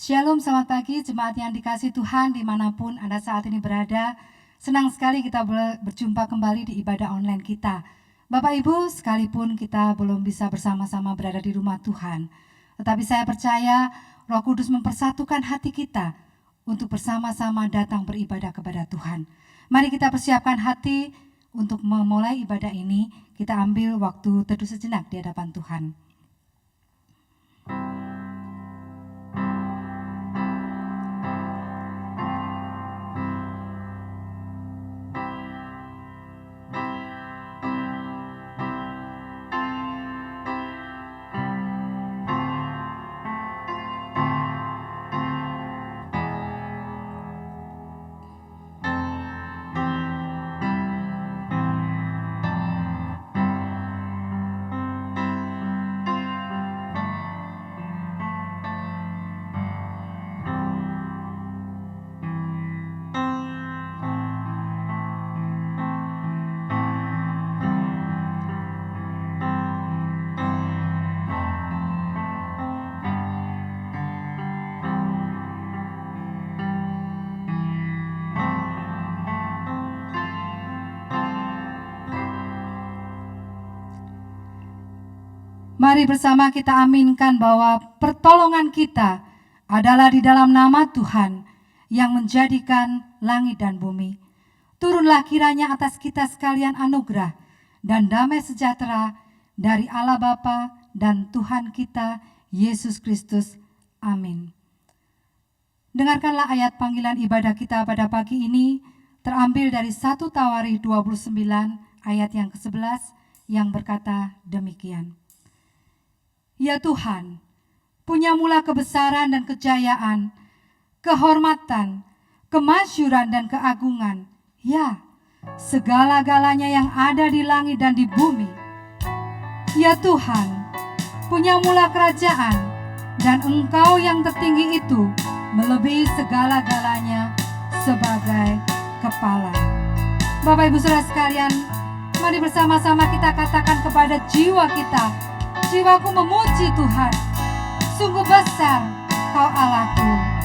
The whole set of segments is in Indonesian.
Shalom, selamat pagi jemaat yang dikasihi Tuhan dimanapun Anda saat ini berada. Senang sekali kita berjumpa kembali di ibadah online kita. Bapak Ibu, sekalipun kita belum bisa bersama-sama berada di rumah Tuhan, tetapi saya percaya Roh Kudus mempersatukan hati kita untuk bersama-sama datang beribadah kepada Tuhan. Mari kita persiapkan hati untuk memulai ibadah ini. Kita ambil waktu teduh sejenak di hadapan Tuhan. Mari bersama kita aminkan bahwa pertolongan kita adalah di dalam nama Tuhan yang menjadikan langit dan bumi. Turunlah kiranya atas kita sekalian anugerah dan damai sejahtera dari Allah Bapa dan Tuhan kita Yesus Kristus. Amin. Dengarkanlah ayat panggilan ibadah kita pada pagi ini terambil dari 1 Tawarikh 29 ayat yang ke-11 yang berkata demikian. Ya Tuhan, punya mula kebesaran dan kejayaan, kehormatan, kemasyuran dan keagungan, ya, segala-galanya yang ada di langit dan di bumi. Ya Tuhan, punya mula kerajaan, dan Engkau yang tertinggi itu melebihi segala-galanya sebagai kepala. Bapak Ibu Saudara sekalian, mari bersama-sama kita katakan kepada jiwa kita, jiwaku memuji Tuhan, sungguh besar Kau Allahku.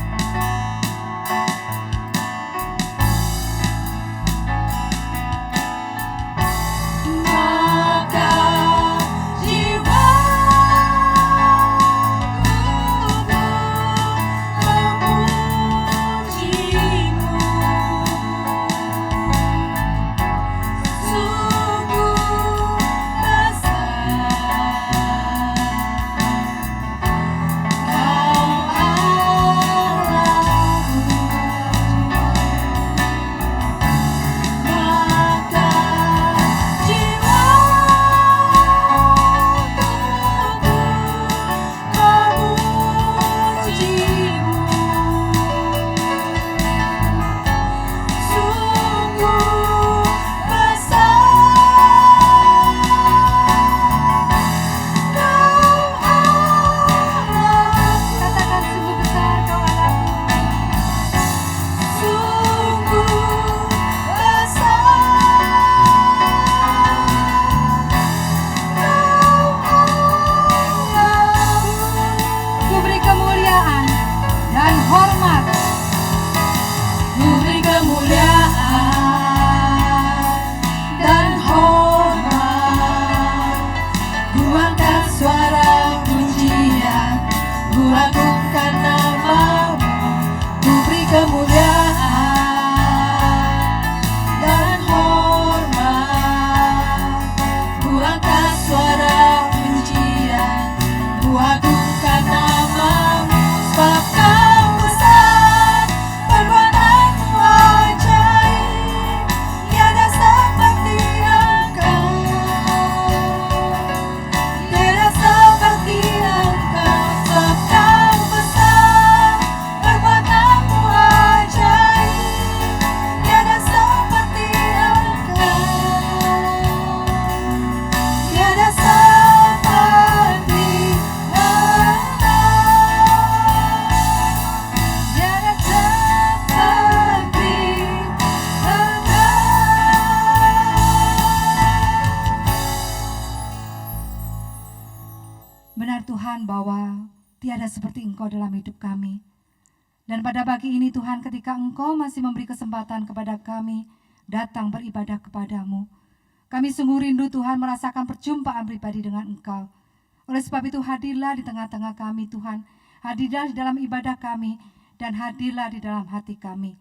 Benar Tuhan bahwa tiada seperti Engkau dalam hidup kami. Dan pada pagi ini Tuhan, ketika Engkau masih memberi kesempatan kepada kami datang beribadah kepadamu, kami sungguh rindu Tuhan merasakan perjumpaan pribadi dengan Engkau. Oleh sebab itu hadirlah di tengah-tengah kami Tuhan, hadirlah di dalam ibadah kami, dan hadirlah di dalam hati kami.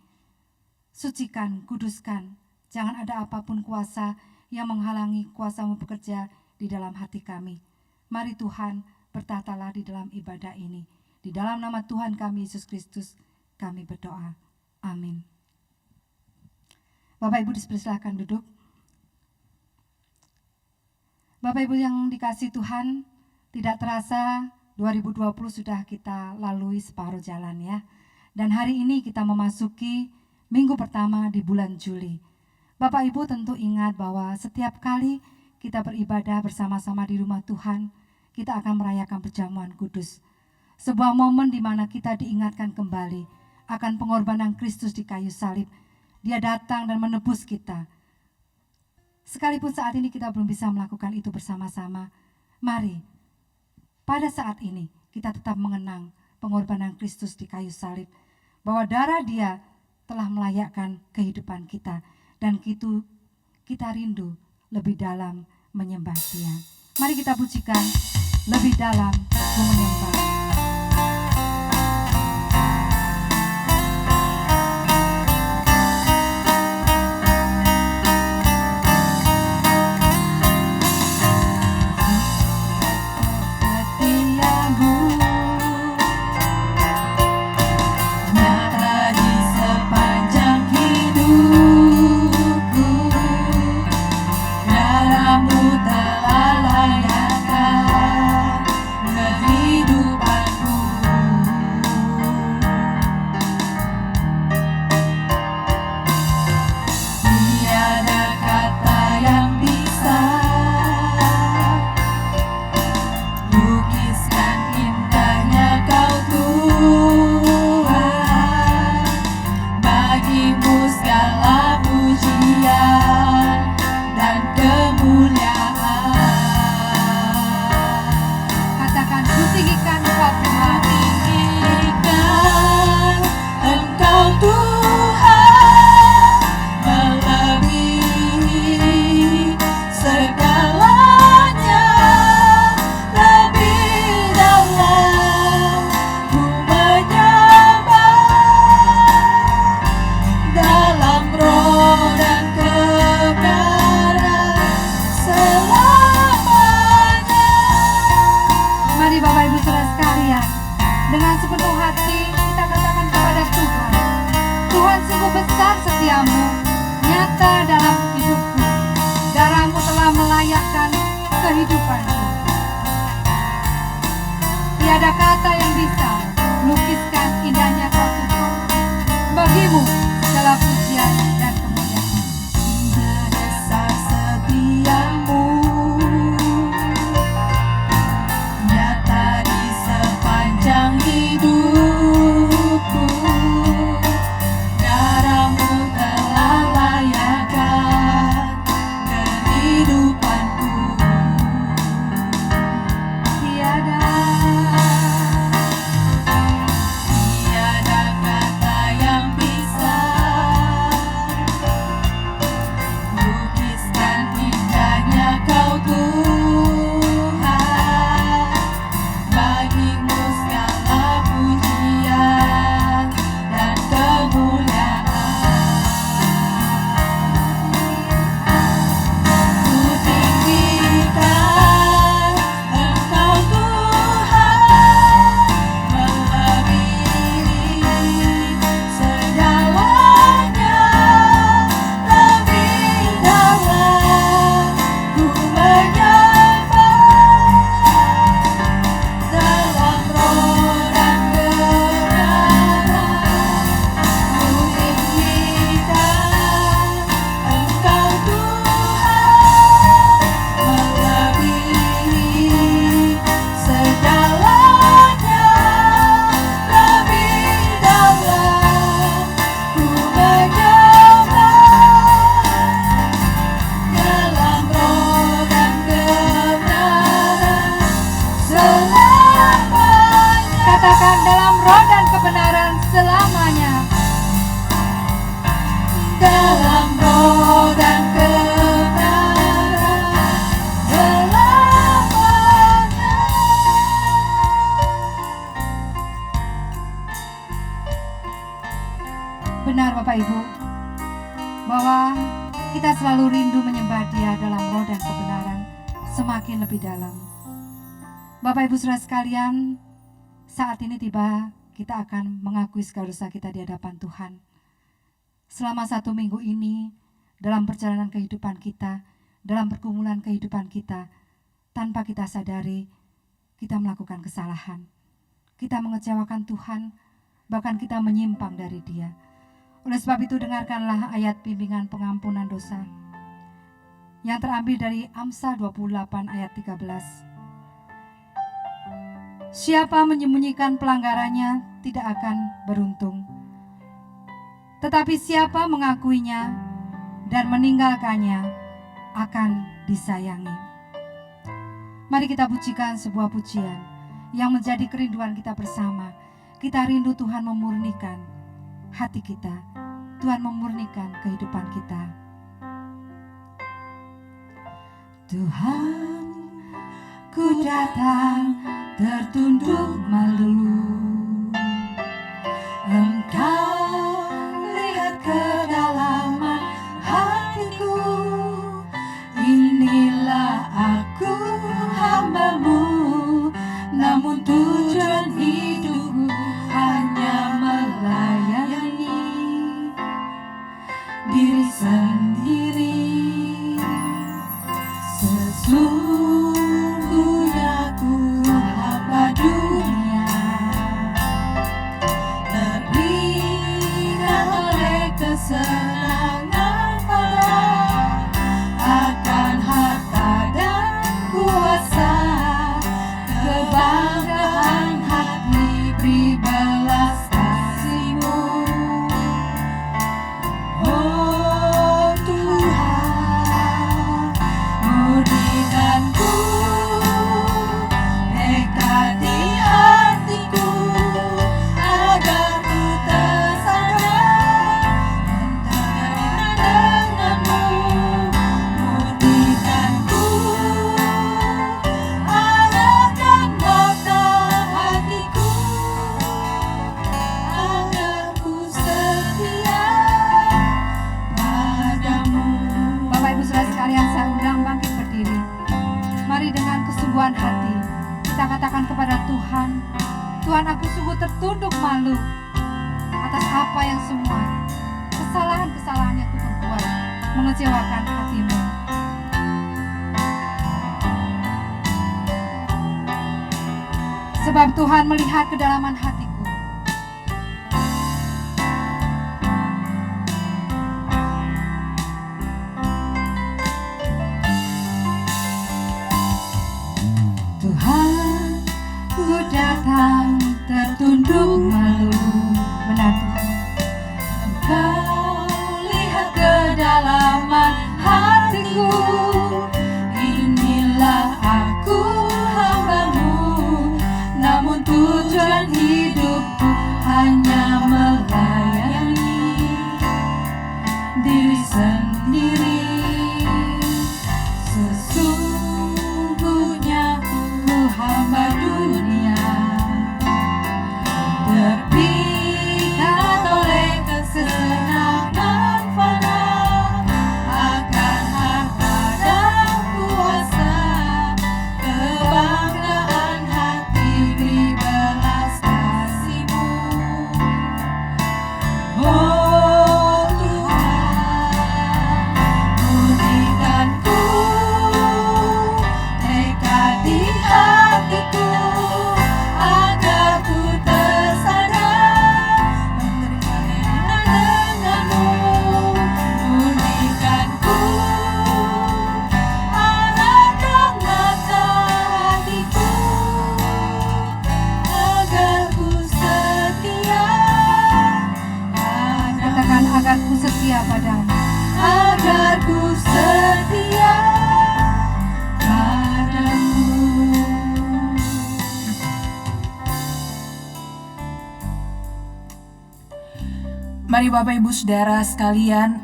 Sucikan, kuduskan, jangan ada apapun kuasa yang menghalangi kuasa-Mu bekerja di dalam hati kami. Mari Tuhan, bertatalah di dalam ibadah ini. Di dalam nama Tuhan kami Yesus Kristus, kami berdoa. Amin. Bapak Ibu dipersilakan duduk. Bapak Ibu yang dikasihi Tuhan, tidak terasa 2020 sudah kita lalui separuh jalan ya. Dan hari ini kita memasuki minggu pertama di bulan Juli. Bapak Ibu tentu ingat bahwa setiap kali kita beribadah bersama-sama di rumah Tuhan, kita akan merayakan perjamuan kudus. Sebuah momen di mana kita diingatkan kembali akan pengorbanan Kristus di kayu salib. Dia datang dan menebus kita. Sekalipun saat ini kita belum bisa melakukan itu bersama-sama, mari pada saat ini kita tetap mengenang pengorbanan Kristus di kayu salib, bahwa darah Dia telah melayakkan kehidupan kita, dan kita rindu lebih dalam menyembah Dia. Mari kita pujikan lebih dalam ku menyembah. Tiada kata yang bisa melukiskan indahnya Kau Tuhan. Bagimu segala pujian dan kemuliaan. Dasar setiamu nyata di sepanjang hidupku. Darahmu telah layakkan kehidupanku. Benar Bapak Ibu, bahwa kita selalu rindu menyembah Dia dalam roh dan kebenaran semakin lebih dalam. Bapak Ibu Saudara sekalian, saat ini tiba kita akan mengakui segala dosa kita di hadapan Tuhan. Selama 1 minggu ini, dalam perjalanan kehidupan kita, dalam pergumulan kehidupan kita, tanpa kita sadari, kita melakukan kesalahan. Kita mengecewakan Tuhan, bahkan kita menyimpang dari Dia. Oleh sebab itu dengarkanlah ayat bimbingan pengampunan dosa yang terambil dari Amsal 28 ayat 13. Siapa menyembunyikan pelanggarannya tidak akan beruntung, tetapi siapa mengakuinya dan meninggalkannya akan disayangi. Mari kita pujikan sebuah pujian yang menjadi kerinduan kita bersama. Kita rindu Tuhan memurnikan hati kita, Tuhan memurnikan kehidupan kita. Tuhan, ku datang tertunduk malu. Engkau lihat kedalaman hatiku. Inilah aku hamba-Mu, namun tujuan hidupku hanya melayani diri sendiri. Sesungguhnya ku hamba dunia, terikat oleh kesenangan pada akan harta dan kuasa, kebanggaan hati beri belas kasih-Mu. Oh Tuhan, murnikanku, nekat di hatiku, agar ku tersadar denganmu. Murnikanku, arahkan mata hatiku, agar ku setia padamu. Bapak Ibu Saudara sekalian, saya undang bangkit berdiri. Mari dengan kesungguhan hati kita katakan kepada Tuhan, Tuhan, aku sungguh tertunduk malu atas apa yang semua kesalahan-kesalahan yang ku perbuat mengecewakan hati-Mu. Sebab Tuhan melihat kedalaman hatiku. Tuhan, ku datang tertunduk malu. Benar Tuhan. Engkau lihat kedalaman hatiku. Inilah aku hamba-Mu, namun tujuan hidupku hanya melayani diri sendiri. Sesungguhnya ku hamba dunia, terpikat oleh kesenangan fana akan harta dan kuasa, kebanggaan hati beri belas kasih-Mu. Oh Tuhan, murnikanku, nekat di hatiku, agar ku tersadar menerima denganmu. Murnikanku, arahkan mata hatiku, agar ku setia padamu. Katakan, agar ku setia padamu. Agar ku setia padamu. Mari Bapak Ibu Saudara sekalian,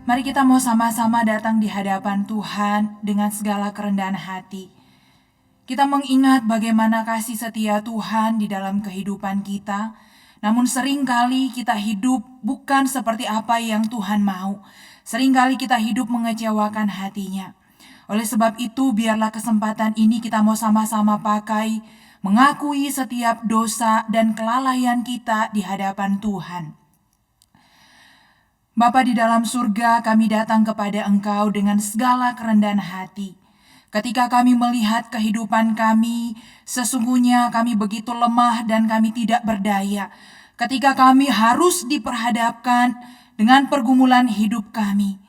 mari kita mau sama-sama datang di hadapan Tuhan dengan segala kerendahan hati. Kita mengingat bagaimana kasih setia Tuhan di dalam kehidupan kita, Namun seringkali kita hidup bukan seperti apa yang Tuhan mau. Seringkali kita hidup mengecewakan hatinya. Oleh sebab itu, biarlah kesempatan ini kita mau sama-sama pakai, mengakui setiap dosa dan kelalaian kita di hadapan Tuhan. Bapa di dalam surga, kami datang kepada Engkau dengan segala kerendahan hati. Ketika kami melihat kehidupan kami, sesungguhnya kami begitu lemah dan kami tidak berdaya. Ketika kami harus diperhadapkan dengan pergumulan hidup kami.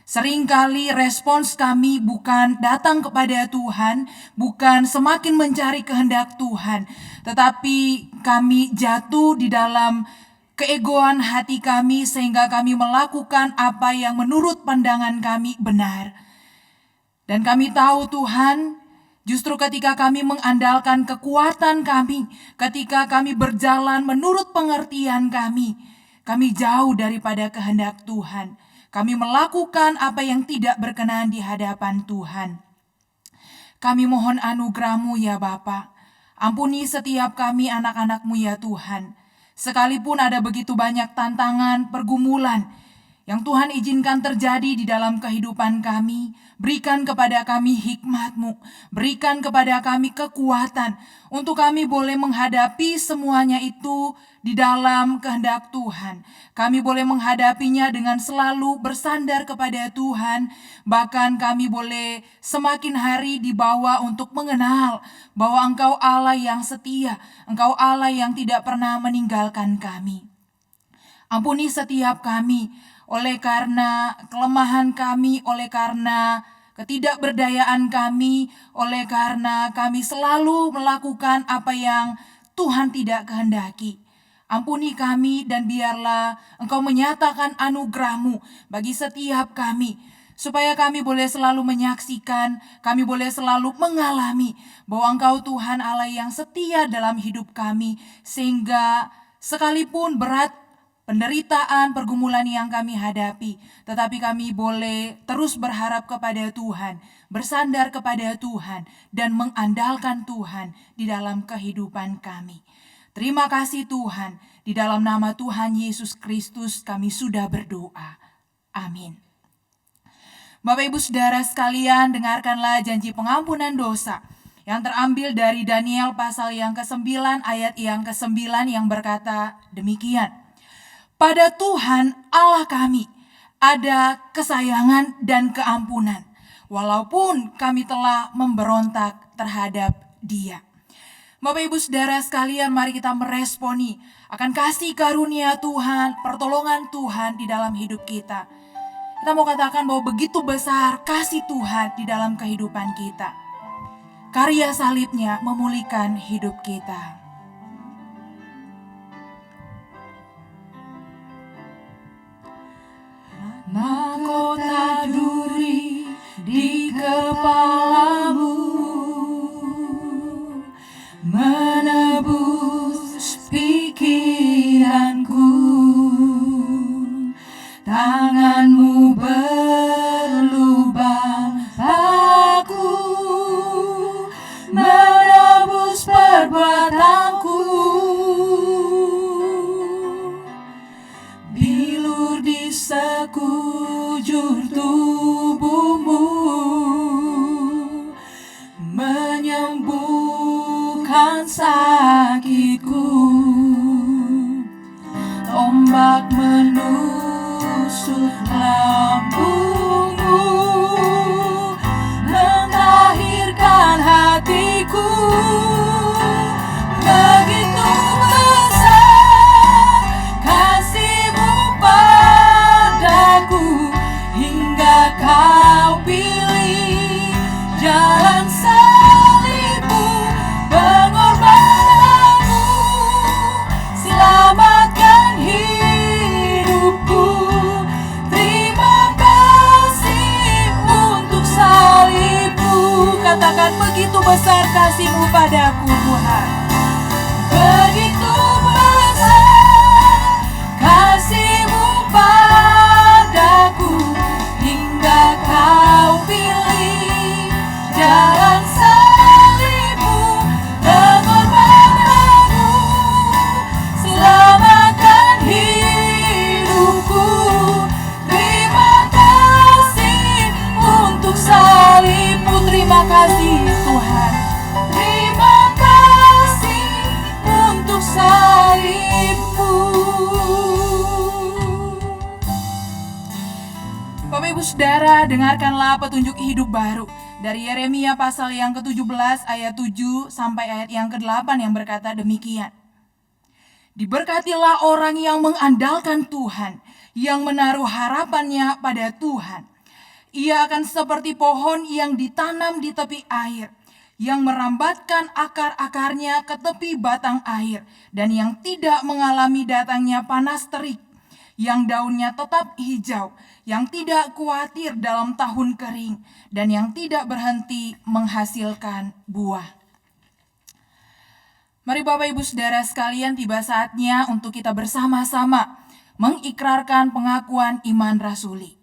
Seringkali respons kami bukan datang kepada Tuhan, bukan semakin mencari kehendak Tuhan, tetapi kami jatuh di dalam keegoan hati kami sehingga kami melakukan apa yang menurut pandangan kami benar. Dan kami tahu Tuhan, justru ketika kami mengandalkan kekuatan kami, ketika kami berjalan menurut pengertian kami jauh daripada kehendak Tuhan. Kami melakukan apa yang tidak berkenan di hadapan Tuhan. Kami mohon anugerah-Mu ya Bapa. Ampuni setiap kami anak-anak-Mu ya Tuhan. Sekalipun ada begitu banyak tantangan, pergumulan yang Tuhan izinkan terjadi di dalam kehidupan kami, berikan kepada kami hikmat-Mu, berikan kepada kami kekuatan untuk kami boleh menghadapi semuanya itu di dalam kehendak Tuhan. Kami boleh menghadapinya dengan selalu bersandar kepada Tuhan, bahkan kami boleh semakin hari dibawa untuk mengenal bahwa Engkau Allah yang setia, Engkau Allah yang tidak pernah meninggalkan kami. Ampuni setiap kami oleh karena kelemahan kami, oleh karena ketidakberdayaan kami, oleh karena kami selalu melakukan apa yang Tuhan tidak kehendaki. Ampuni kami dan biarlah Engkau menyatakan anugerah-Mu bagi setiap kami, supaya kami boleh selalu menyaksikan, kami boleh selalu mengalami bahwa Engkau Tuhan Allah yang setia dalam hidup kami, sehingga sekalipun berat penderitaan, pergumulan yang kami hadapi, tetapi kami boleh terus berharap kepada Tuhan, bersandar kepada Tuhan, dan mengandalkan Tuhan di dalam kehidupan kami. Terima kasih Tuhan, di dalam nama Tuhan Yesus Kristus kami sudah berdoa. Amin. Bapak Ibu Saudara sekalian, dengarkanlah janji pengampunan dosa yang terambil dari Daniel pasal yang ke-9 ayat yang ke-9 yang berkata demikian. Pada Tuhan Allah kami ada kesayangan dan keampunan, walaupun kami telah memberontak terhadap Dia. Bapak Ibu Saudara sekalian, mari kita meresponi akan kasih karunia Tuhan, pertolongan Tuhan di dalam hidup kita. Kita mau katakan bahwa begitu besar kasih Tuhan di dalam kehidupan kita. Karya salibnya memulihkan hidup kita. Mahkota duri di kepalamu, menebus pikiranku. Tanganmu berlubang paku, menebus perbuatanku. Bilur di sekujur tubuhmu, menyembuhkan sakitku. Ombak menusuk lambungmu, melahirkan hatiku. Begitu besar kasih-Mu padaku, hingga Kau pilih jalan salib-Mu, pengorbananmu selamatkan hidupku. Terima kasih untuk salib-Mu. Katakan, begitu besar kasih-Mu padaku Tuhan. Begitu besar kasih-Mu padaku, hingga Kau pilih jalan salib-Mu, pengorbananmu selamat saudara, dengarkanlah petunjuk hidup baru dari Yeremia pasal yang ke-17 ayat 7 sampai ayat yang ke-8 yang berkata demikian. Diberkatilah orang yang mengandalkan Tuhan, yang menaruh harapannya pada Tuhan. Ia akan seperti pohon yang ditanam di tepi air, yang merambatkan akar-akarnya ke tepi batang air, dan yang tidak mengalami datangnya panas terik, yang daunnya tetap hijau, yang tidak khawatir dalam tahun kering, dan yang tidak berhenti menghasilkan buah. Mari Bapak Ibu Saudara sekalian, tiba saatnya untuk kita bersama-sama mengikrarkan pengakuan iman rasuli.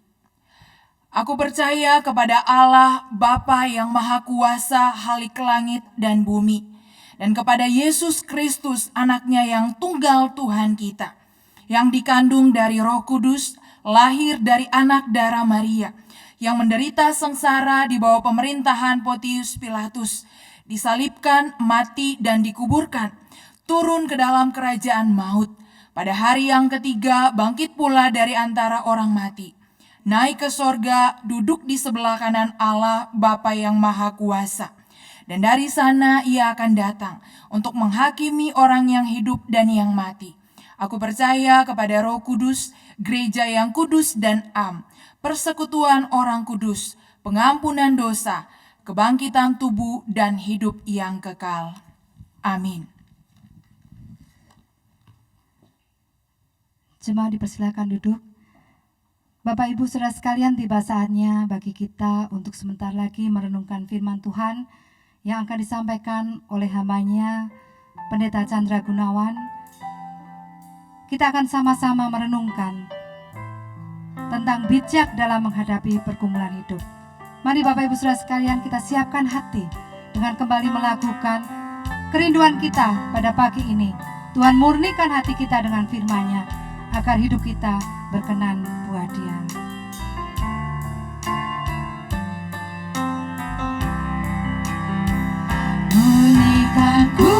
Aku percaya kepada Allah Bapa yang Maha Kuasa Halik langit dan bumi, dan kepada Yesus Kristus anaknya yang tunggal Tuhan kita, yang dikandung dari Roh Kudus, lahir dari anak darah Maria, yang menderita sengsara di bawah pemerintahan Pontius Pilatus, disalibkan, mati, dan dikuburkan, turun ke dalam kerajaan maut. Pada hari yang ketiga bangkit pula dari antara orang mati, naik ke sorga, duduk di sebelah kanan Allah Bapa yang Maha Kuasa. Dan dari sana ia akan datang untuk menghakimi orang yang hidup dan yang mati. Aku percaya kepada Roh Kudus, gereja yang kudus dan am, persekutuan orang kudus, pengampunan dosa, kebangkitan tubuh, dan hidup yang kekal. Amin. Jemaat dipersilakan duduk. Bapak Ibu Saudara sekalian, tiba saatnya bagi kita untuk sebentar lagi merenungkan firman Tuhan yang akan disampaikan oleh hambanya Pendeta Chandra Gunawan. Kita akan sama-sama merenungkan tentang bijak dalam menghadapi pergumulan hidup. Mari Bapak Ibu Saudara sekalian, kita siapkan hati dengan kembali melakukan kerinduan kita pada pagi ini. Tuhan murnikan hati kita dengan firman-Nya agar hidup kita berkenan buat Dia. Bunyikanku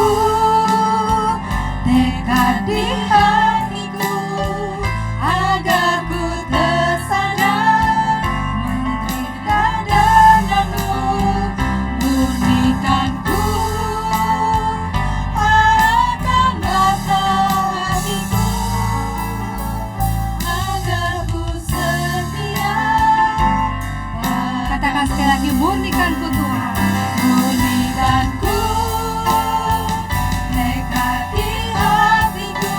tekad di hatiku agar ku tersadar menderita denganmu. Murnikanku akan mata hatiku agar ku setia. Katakan sekali lagi, murnikanku Tuhan, murnikanku tekad di hatiku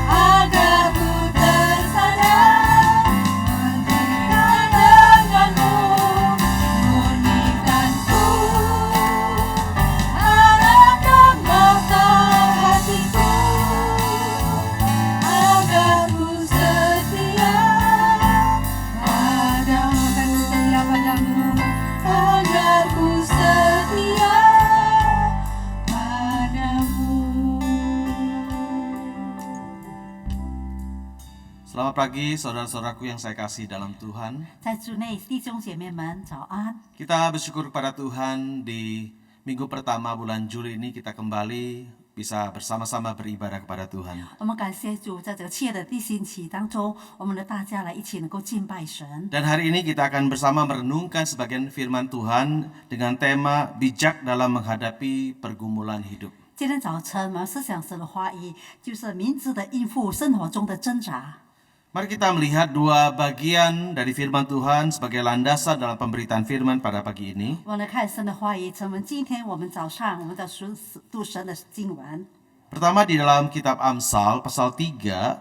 agar ku tersadar menderita denganmu. Murnikanku arahkan mata hatiku agar ku setia padamu, agar ku setia padamu. Selamat pagi saudara-saudaraku yang saya kasih dalam Tuhan. 在主内弟兄姐妹们早安！ Kita bersyukur kepada Tuhan di minggu pertama bulan Juli ini kita kembali bisa bersama-sama beribadah kepada Tuhan. 我们感谢主，在这个七月的第星期当中，我们的大家来一起能够敬拜神。 Dan hari ini kita akan bersama merenungkan sebagian firman Tuhan dengan tema bijak dalam menghadapi pergumulan hidup. 今天早晨我们思想神的话语，就是明智的应付生活中的挣扎。 Mari kita melihat dua bagian dari firman Tuhan sebagai landasan dalam pemberitaan firman pada pagi ini. 我们来看神的话语，成为今天我们早上我们的读神的经文， Pertama di dalam kitab Amsal pasal 3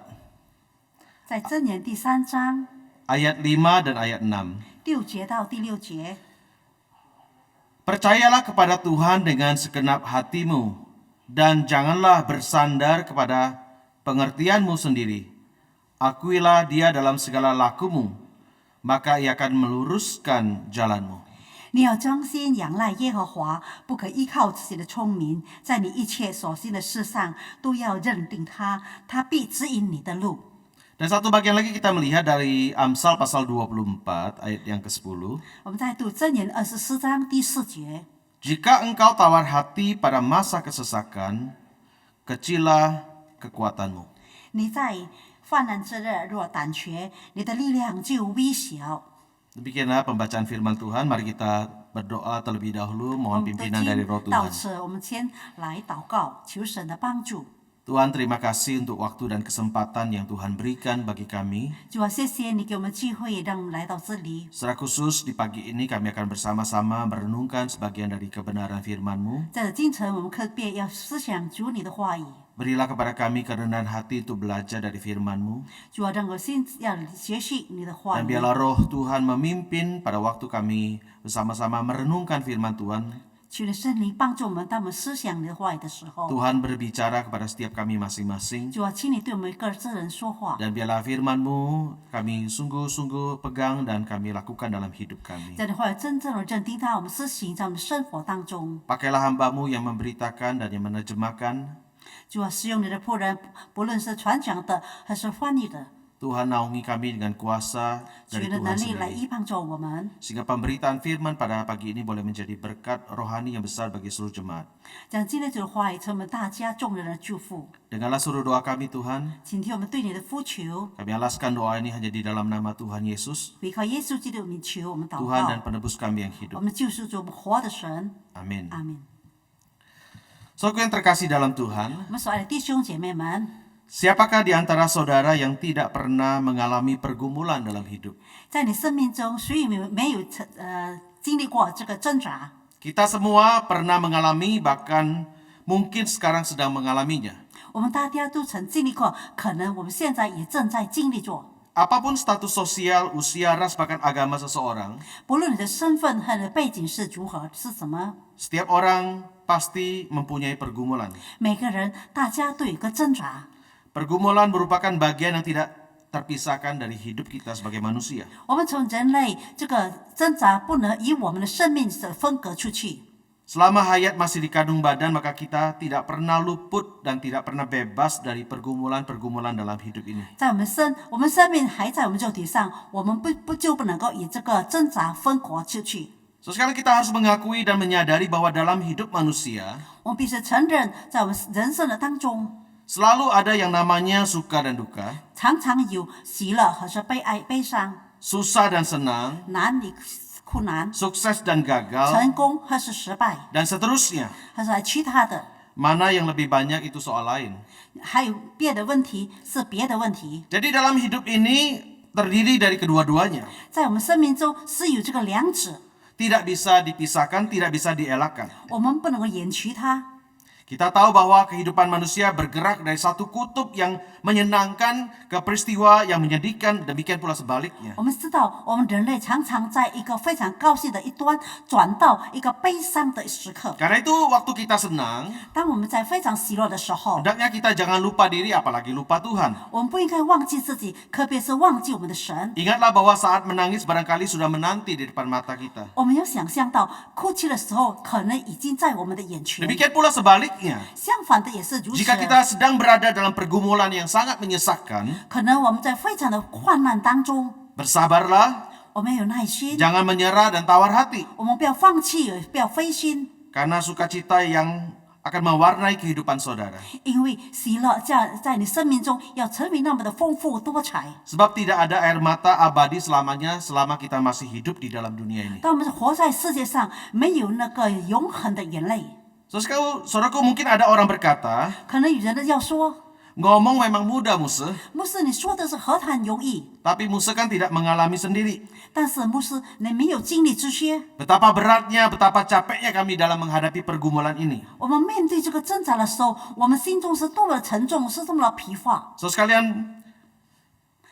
在箴言第3章 ayat 5 dan ayat 6. 6节到第6节。 Percayalah kepada Tuhan dengan segenap hatimu, dan janganlah bersandar kepada pengertianmu sendiri. Akuilah Dia dalam segala lakumu, maka Ia akan meluruskan jalanmu. 你要专心仰赖耶和华，不可依靠自己的聪明，在你一切所行的事上都要认定他，他必指引你的路。 Dan satu bagian lagi kita melihat dari Amsal pasal 24 ayat yang ke-10. 我们再读箴言24章第4节。 Jika engkau tawar hati pada masa kesesakan, kecillah kekuatanmu. 你在患难之日若胆怯，你的力量就微小。Demikianlah pembacaan firman Tuhan. Mari kita berdoa terlebih dahulu, 我 mohon 们的 pimpinan dari 经 Roh 到 Tuhan. 此，我们先来祷告，求神的帮助。 Tuhan, terima kasih untuk waktu dan kesempatan yang Tuhan berikan bagi kami. 主啊，谢谢你给我们机会，让我们来到这里。 Secara khusus di pagi ini kami akan bersama-sama merenungkan sebagian dari kebenaran firman-Mu. 在今晨，我们特别要思想主你的话语。 Berilah kepada kami kerendahan hati untuk belajar dari firman-Mu. 主啊，让我心要学习你的话 Dan 语。 biarlah roh Tuhan memimpin pada waktu kami bersama-sama merenungkan firman Tuhan. 求你圣灵帮助我们，当我们思想你的话语的时候， Tuhan berbicara kepada setiap kami masing-masing. 主啊，请你对我们个人说话。 Dan biarlah firman-Mu kami sungguh-sungguh pegang dan kami lakukan dalam hidup kami. 在你话语真正的认定它，我们施行在我们生活当中。 Pakailah hamba-Mu yang memberitakan dan yang menerjemahkan. 主啊，使用你的仆人，不论是传讲的还是翻译的， Tuhan naungi kami dengan kuasa 主 dari 你的 Tuhan 能力来 sendiri. 依帮助我们。 Sehingga pemberitaan firman pada pagi ini boleh menjadi berkat rohani yang besar bagi seluruh jemaat. 将今天主的话语成为我们大家众人的祝福。 Dengarlah seluruh doa kami Tuhan. 请听我们对你的呼求， Kami alaskan doa ini hanya di dalam nama Tuhan Yesus, 依靠耶稣基督的名求，我们祷 Tuhan dan 告。 penebus kami yang 我 hidup. 们救赎主，我们活的神。 Amin. 阿门。 Saudaraku yang terkasih dalam Tuhan, 我们所爱的弟兄姐妹们， siapakah di antara saudara yang tidak pernah mengalami pergumulan dalam hidup? 在你生命中，谁没有经历过这个挣扎？ Kita semua pernah mengalami, bahkan mungkin sekarang sedang mengalaminya. 我们大家都曾经历过，可能我们现在也正在经历着。 Apapun status sosial, usia, ras, bahkan agama seseorang, 不论你的身份和你的背景是如何，是什么， setiap orang pasti mempunyai pergumulan. 每个人大家都有一个挣扎。 Pergumulan merupakan bagian yang tidak terpisahkan dari hidup kita sebagai manusia. 我们从人类这个挣扎不能以我们的生命分隔出去。 Selama hayat masih di kandung badan, maka kita tidak pernah luput dan tidak pernah bebas dari pergumulan-pergumulan dalam hidup ini. 在我们生命还在我们肉体上，我们不能够以这个挣扎分隔出去。 So, sekarang kita harus mengakui dan menyadari bahwa dalam hidup manusia 我们必须承认，在我们人生的当中， selalu ada yang namanya suka dan duka, 常常有喜乐和是悲哀、悲伤、 susah dan senang, 难以困难、 sukses dan gagal, 成功或是失败， dan seterusnya. 还是其他的， Mana yang lebih banyak itu soal lain. 还有别的问题是别的问题。 Jadi dalam hidup ini terdiri dari kedua-duanya. 在我们生命中是有这个两者， Tidak bisa dipisahkan, tidak bisa dielakkan. 我们不能够掩去它。 Kita tahu bahwa kehidupan manusia bergerak dari satu kutub yang menyenangkan ke peristiwa yang menyedihkan, demikian pula sebaliknya. 我们知道，我们人类常常在一个非常高兴的一端转到一个悲伤的时刻。 Karena itu waktu kita senang, 当我们在非常喜乐的时候， hendaknya kita jangan lupa diri apalagi lupa Tuhan. 我们不应该忘记自己，特别是忘记我们的神。 Ingatlah bahwa saat menangis barangkali sudah menanti di depan mata kita. 我们要想象到，哭泣的时候可能已经在我们的眼前。 Demikian pula sebaliknya. 相反的也是如此。 Jika kita sedang berada dalam pergumulan yang sangat menyesakkan, 可能我们在非常的患难当中， bersabarlah, 我们有耐心， jangan menyerah dan tawar hati. 我们不要放弃，也不要灰心， Karena sukacita yang akan mewarnai kehidupan saudara. 因为喜乐在你生命中要成为那么的丰富多彩。 Sebab tidak ada air mata abadi selamanya selama kita masih hidup di dalam dunia ini. 当我们活在世界上，没有那个永恒的眼泪。 Saudaraku, mungkin ada orang berkata, 可能有人要说， ngomong memang mudah Musa, 牧师，你说的是何谈容易？ tapi Musa kan tidak mengalami sendiri. 但是牧师，你没有经历这些。 Betapa beratnya, betapa capeknya kami dalam menghadapi pergumulan ini. 我们面对这个挣扎的时候，我们心中是多么的沉重，是多么的疲乏。 So sekalian,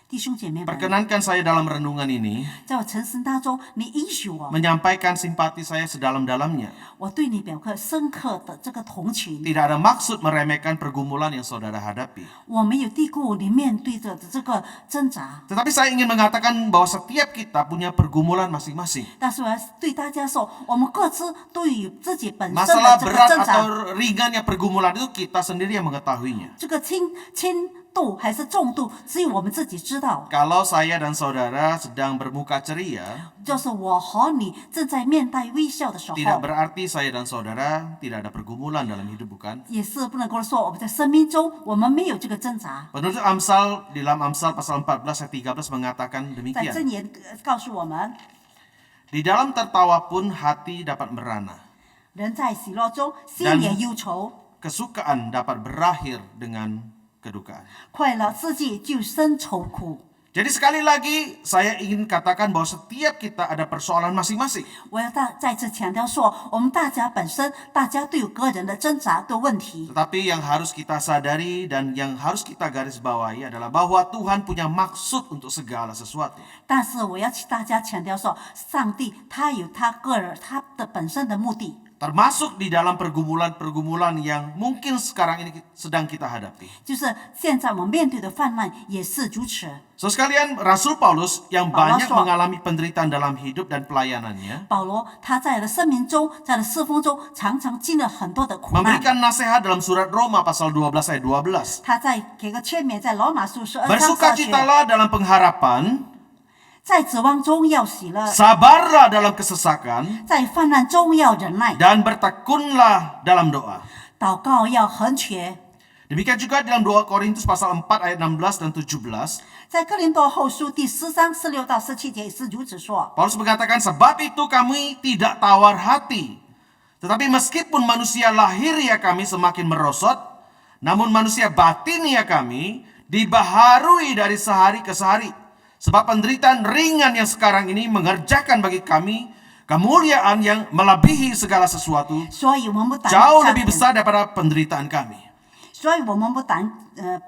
弟兄姐妹们， perkenankan saya dalam renungan ini 在我陈神当中，你允许我， menyampaikan simpati saya sedalam-dalamnya. 我对你表达深刻的这个同情。 Tidak ada maksud meremehkan pergumulan yang saudara hadapi. 我没有低估你面对着的这个挣扎， Tetapi saya ingin mengatakan bahwa setiap kita punya pergumulan masing-masing. 但是我要对大家说，我们各自都有自己本身的 Masalah 这个 berat 挣扎。 atau ringannya pergumulan itu kita sendiri yang mengetahuinya. 这个轻度还是重度，只有我们自己知道。 Kalau saya dan saudara sedang bermuka ceria, 就是我和你正在面带微笑的时候， tidak berarti saya dan saudara tidak ada pergumulan dalam hidup, bukan? 也是不能够说我们在生命中我们没有这个挣扎。 Penulis Amsal di dalam Amsal pasal 14 ayat 13 mengatakan 在 demikian. 箴言告诉我们， Di dalam tertawa pun hati dapat merana. 人在喜乐中，心也忧愁。 Kesukaan dapat berakhir dengan kedukaan. 快乐之际就生愁苦。 Jadi sekali lagi saya ingin katakan bahwa setiap kita ada persoalan masing-masing. 我要再次强调说，我们大家本身，大家都有个人的挣扎的问题。 Tetapi yang harus kita sadari dan yang harus kita garis bawahi adalah bahwa Tuhan punya maksud untuk segala sesuatu. 但是我要大家强调说，上帝他有他个人他的本身的目的。 Termasuk di dalam pergumulan-pergumulan yang mungkin sekarang ini sedang kita hadapi. 就是现在我们面对的泛滥也是如此。 So sekalian, Rasul Paulus yang Paulus banyak mengalami penderitaan dalam hidup dan pelayanannya, 保罗他在了生命中，在了侍奉中，常常经历很多的苦难。 memberikan nasihat dalam surat Roma pasal 12 ayat 12. 他在给个劝勉，在罗马书12章12节， Bersukacitalah dalam pengharapan, 在指望中要喜乐， sabarlah dalam kesesakan, 在患难中要忍耐， dan bertekunlah dalam doa. 祷告要恒切。 Demikian juga dalam 2 Korintus pasal 4 ayat 16 dan 17. 在哥林多后书第4章16到17节也是如此说。 Paulus mengatakan, sebab itu kami tidak tawar hati. Tetapi meskipun manusia lahiriah kami semakin merosot, namun manusia batiniah kami dibaharui dari sehari ke sehari. Sebab penderitaan ringan yang sekarang ini mengerjakan bagi kami kemuliaan yang melebihi segala sesuatu, 所以我们不胆 jauh lebih besar daripada penderitaan kami. 所以我们不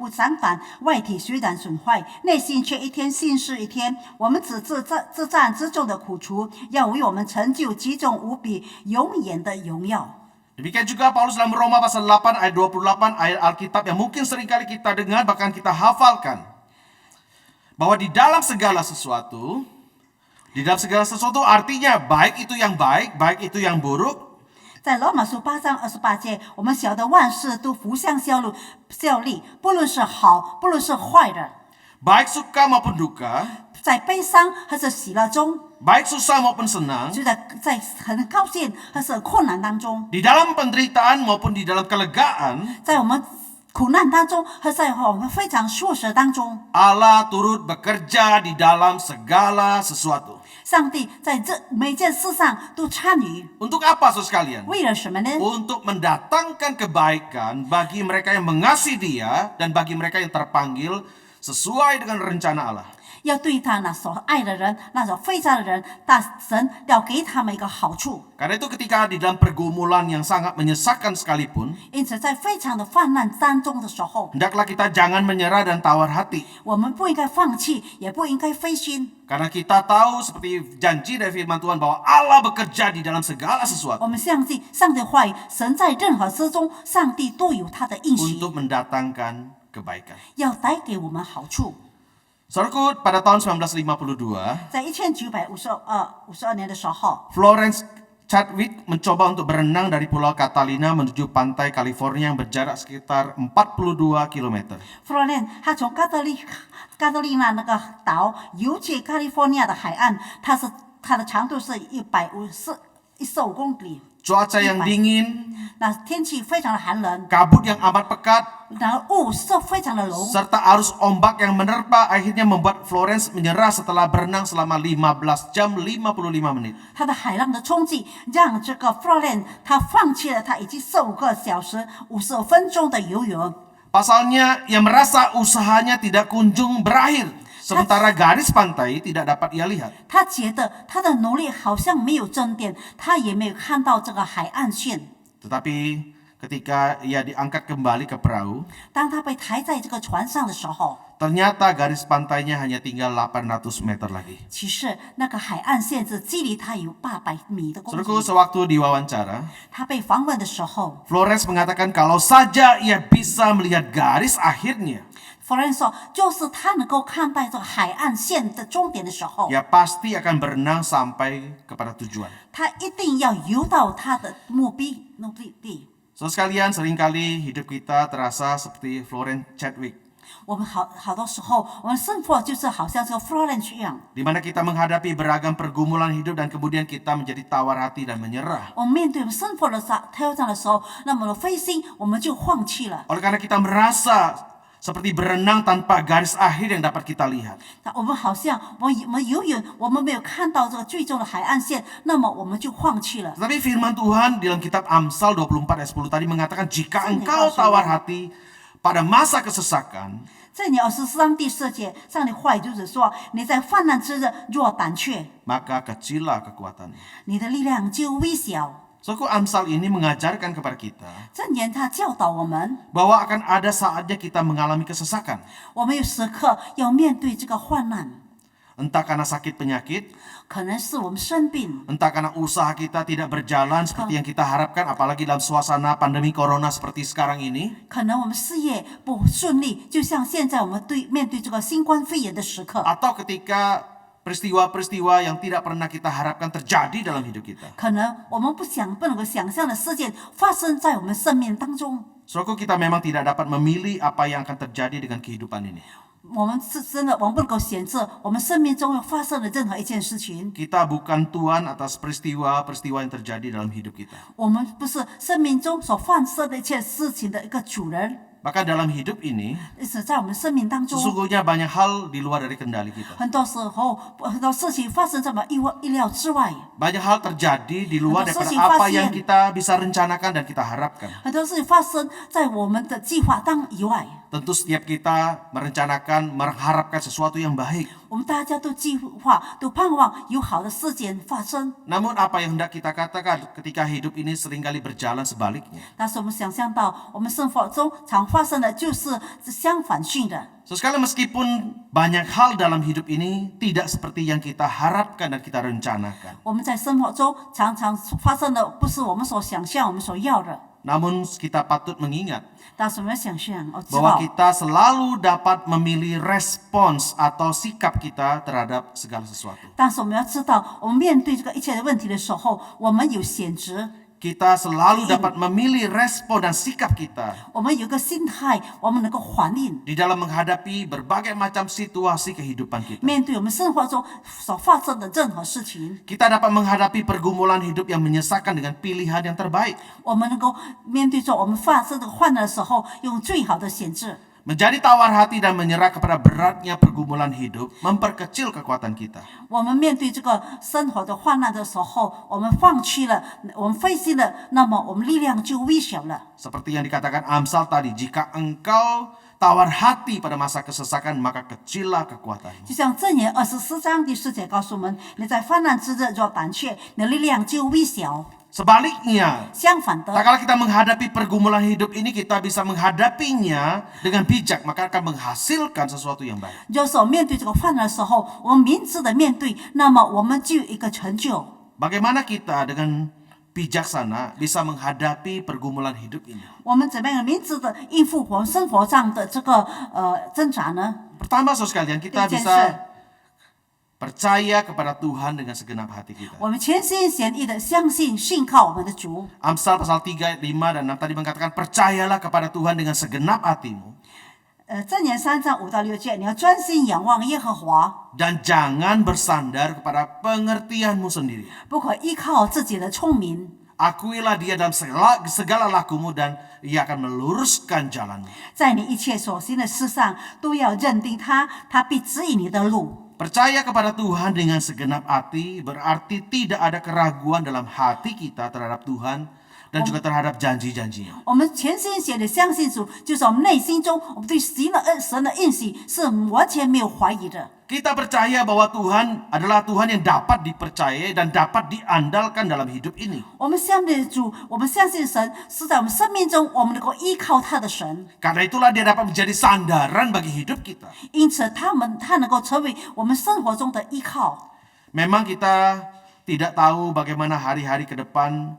涨反，外体虽然损坏，内心却一天新似一天。我们只自战之中的苦楚，要为我们成就极重无比永远的荣耀。 Demikian juga Paulus dalam Roma pasal 8 ayat 28 ayat Alkitab yang mungkin seringkali kita dengar bahkan kita hafalkan. Bahwa di dalam segala sesuatu artinya baik itu yang baik, baik itu yang buruk. 在罗马书8章28节，我们晓得万事都互相效力，不论是好，不论是坏的， Baik suka maupun duka, 在悲伤还是喜乐中， baik susah maupun senang, 就在很高兴还是困难当中， di dalam penderitaan maupun di dalam kelegaan, 在我们苦难当中，和在我们非常舒适当中， Allah turut bekerja di dalam segala sesuatu. 上帝在这每件事上都参与。 Untuk apa, saudara sekalian? 为了什么呢？ Untuk mendatangkan kebaikan bagi mereka yang mengasihi Dia dan bagi mereka yang terpanggil sesuai dengan rencana Allah. 要对他那所爱的人，那所非常的人，大神要给他们一个好处。 Karena itu ketika di dalam pergumulan yang sangat menyesakkan sekalipun, 因此，在非常的泛滥当中的时候， hendaklah kita jangan menyerah dan tawar hati. 我们不应该放弃，也不应该灰心。 Karena kita tahu seperti janji dari firman Tuhan bahwa Allah bekerja di dalam segala sesuatu 我们相信上帝的话语，神在任何之中，上帝都有他的应许， untuk mendatangkan kebaikan. 要带给我们好处。 Saudaraku, pada tahun 1952, 在1952年的时候， Florence Chadwick mencoba untuk berenang dari Pulau Catalina menuju pantai California yang berjarak sekitar 42 km. 弗洛兰他从加德利纳那个岛游去加利福尼亚的海岸，它的长度是115公里。 Cuaca yang dingin, 那天气非常的寒冷， kabut yang amat pekat, 然后雾是非常的浓， serta arus ombak yang menerpa akhirnya membuat Florence menyerah setelah berenang selama 15 jam 55 menit. 它的海浪的冲击让这个弗洛兰他放弃了他已经15个小时55分钟的游泳。 Pasalnya, ia merasa usahanya tidak kunjung berakhir, sementara garis pantai tidak dapat ia lihat. 他觉得他的努力好像没有终点，他也没有看到这个海岸线。 Tetapi ketika ia diangkat kembali ke perahu, 当他被抬在这个船上的时候， ternyata garis pantainya hanya tinggal 800 meter lagi. 其实那个海岸线是距离他有800米的公 Saudaraku, 里。 sewaktu diwawancara, 他被访问的时候， Flores mengatakan kalau saja ia bisa melihat garis akhirnya, 弗兰说，就是他能够看到这个海岸线的终点的时候， ia pasti akan berenang sampai kepada tujuan. 他一定要游到他的目的地。 So sekalian, seringkali hidup kita terasa seperti Florence Chadwick. 我们好多时候，我们生活就是好像这个 Florence 一样， di mana kita menghadapi beragam pergumulan hidup dan kemudian kita menjadi tawar hati dan menyerah. 我们面对我们生活的挑战的时候，那么灰心，我们就放弃了。 Oleh karena kita merasa seperti berenang tanpa garis akhir yang dapat kita lihat. 那我们好像我们游泳，我们没有看到这个最终的海岸线，那么我们就放弃了。 Tetapi firman Tuhan dalam kitab Amsal 24 ayat 10 tadi mengatakan jika engkau tawar hati pada masa kesesakan, 在你24章第4节，上帝话语就是说，你在患难之日若胆怯， maka kecillah kekuatanmu. 你的力量就微小。 Suku Amsal ini mengajarkan kepada kita 箴言它教导我们， bahwa akan ada saatnya kita mengalami kesesakan. 我们有时刻要面对这个患难， Entah karena sakit penyakit, 可能是我们生病， entah karena usaha kita tidak berjalan seperti yang kita harapkan, apalagi dalam suasana pandemi corona seperti sekarang ini. 可能我们事业不顺利，就像现在我们面对这个新冠肺炎的时刻， Atau ketika peristiwa-peristiwa yang tidak pernah kita harapkan terjadi dalam hidup kita. 可能我们不能够想象的事件发生在我们生命当中。 Saudaraku, kita memang tidak dapat memilih apa yang akan terjadi dengan kehidupan ini. 我们是真的，我们不能够选择我们生命中发生的任何一件事情。 Kita bukan Tuhan atas peristiwa-peristiwa yang terjadi dalam hidup kita. 我们不是生命中所发生的一切事情的一个主人， Maka dalam hidup ini, 是在我们生命当中， sesungguhnya banyak hal di luar dari kendali kita. 很多时候很多事情发生在我们意料之外， Banyak hal terjadi di luar Atau daripada sesi apa pasien. yang kita bisa rencanakan dan kita harapkan. 很多事情发生在我们的计划以外。 Tentu setiap kita merencanakan, mengharapkan sesuatu yang baik. 我们大家都计划，都盼望有好的事件发生， Namun apa yang hendak kita katakan ketika hidup ini seringkali berjalan sebaliknya. 但是我们想象到，我们生活中常发生的就是相反性的。 Sesekali meskipun banyak hal dalam hidup ini tidak seperti yang kita harapkan dan kita rencanakan. 我们在生活中常常发生的不是我们所想象、我们所要的， Namun kita patut mengingat 但是我们想象，我知 bahwa 道， kita selalu dapat memilih respons atau sikap kita terhadap segala sesuatu. 但是我们要知道，我们面对这个一切的问题的时候，我们有选择， Kita selalu dapat memilih respon dan sikap kita 我们有个心态，我们能够反应， di dalam menghadapi berbagai macam situasi kehidupan kita. 面对我们生活中所发生的任何事情， Kita dapat menghadapi pergumulan hidup yang menyesakan dengan pilihan yang terbaik. 我们能够面对着我们发生的患难的时候，用最好的选择。 Menjadi tawar hati dan menyerah kepada beratnya pergumulan hidup memperkecil kekuatan kita. 我们面对这个生活的患难的时候，我们放弃了，我们灰心了，那么我们力量就微小了。 Seperti yang dikatakan Amsal tadi, jika engkau tawar hati pada masa kesesakan, maka kecillah kekuatanmu. 就像箴言24章第4节告诉我们：你在患难之日若胆怯，你的力量就微小。 Sebaliknya, 相反的， tak kala kita menghadapi pergumulan hidup ini, kita bisa menghadapinya dengan bijak, maka akan menghasilkan sesuatu yang baik. 就是我们面对这个患难的时候，我们明智的面对，那么我们就有一个成就。 Bagaimana kita dengan bijaksana bisa menghadapi pergumulan hidup ini? 我们怎么样明智的应付我们生活上的这个挣扎呢？ Pertama, saudara sekalian, kita 第一件 bisa 事， percaya kepada Tuhan dengan segenap hati kita. 我们全心全意的相信、信靠我们的主。 Amsal pasal 3 ayat 5 dan 6 tadi mengatakan percayalah kepada Tuhan dengan segenap hatimu 箴言3章5到6节，你要专心仰望耶和华， dan jangan bersandar kepada pengertianmu sendiri. 不可依靠自己的聪明。 Akuilah dia dalam segala lakumu dan ia akan meluruskan jalanmu. 在你一切所行的事上，都要认定他，他必指引你的路。 Percaya kepada Tuhan dengan segenap hati berarti tidak ada keraguan dalam hati kita terhadap Tuhan dan juga terhadap janji-janjinya. 我们全心全意相信主，就是我们内心中，我们对神的应许是完全没有怀疑的。 Kita percaya bahwa Tuhan adalah Tuhan yang dapat dipercayai dan dapat diandalkan dalam hidup ini. 我们相信主，我们相信神是在我们生命中，我们能够依靠他的神， Karena itulah dia dapat menjadi sandaran bagi hidup kita. 因此他能够成为我们生活中的依靠。 Memang kita tidak tahu bagaimana hari-hari ke depan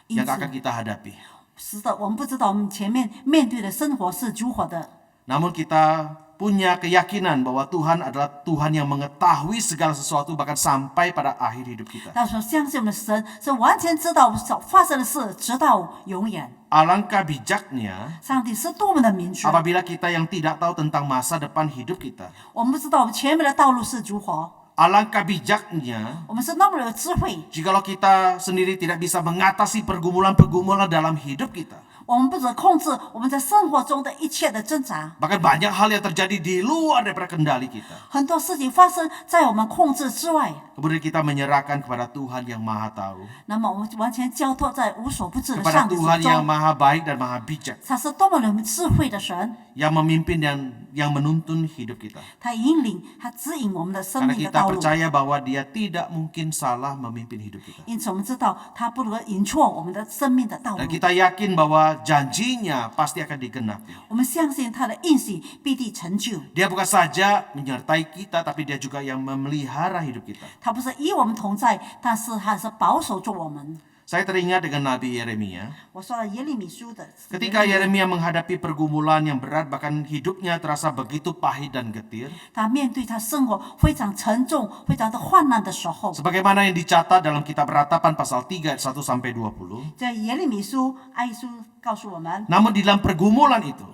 yang akan kita hadapi. 是的，我们不知道我们前面面对的生活是如何的， Namun kita punya keyakinan bahwa Tuhan adalah Tuhan yang mengetahui segala sesuatu bahkan sampai pada akhir hidup kita. 但是相信我们的神是完全知道所发生的事，直到永远。 Alangkah bijaknya 上帝是多么的明确， apabila kita yang tidak tahu tentang masa depan hidup kita. 我们不知道我们前面的道路是如何， Alangkah bijaknya 我们是那么的有智慧， jikalau kita sendiri tidak bisa mengatasi pergumulan-pergumulan dalam hidup kita. 我们不只控制我们在生活中的一切的挣扎， Bahkan banyak hal yang terjadi di luar daripada kendali kita. 很多事情发生在我们控制之外， Kemudian kita menyerahkan kepada Tuhan yang Maha Tahu, 那么我们完全交托在无所不知的 kepada 上帝手 Tuhan yang 中。 Maha Baik dan Maha Bijak, 他是多么有智慧的神， yang memimpin dan yang menuntun hidup kita. 他引领，他指引我们的生 Karena 命的 kita 道路。 percaya bahwa Dia tidak mungkin salah memimpin hidup kita. 因此，我们知道他不能引错我们的生命的道路 Dan。kita yakin bahwa janjinya pasti akan digenapi. 我们相信他的应许必定成就。 Dia bukan saja menyertai kita, tapi Dia juga yang memelihara hidup kita. 他不是与我们同在，但是他是保守着我们。 Saya teringat dengan Nabi Yeremia. 我说了耶利米书的， Ketika Yeremia menghadapi pergumulan yang berat, bahkan hidupnya terasa begitu pahit dan getir, 他面对他生活非常沉重、非常的患难的时候， sebagaimana yang dicatat dalam kitab Ratapan pasal 3 ayat 1 sampai 20. 在耶利米书、哀书告诉我们， Namun di dalam pergumulan itu,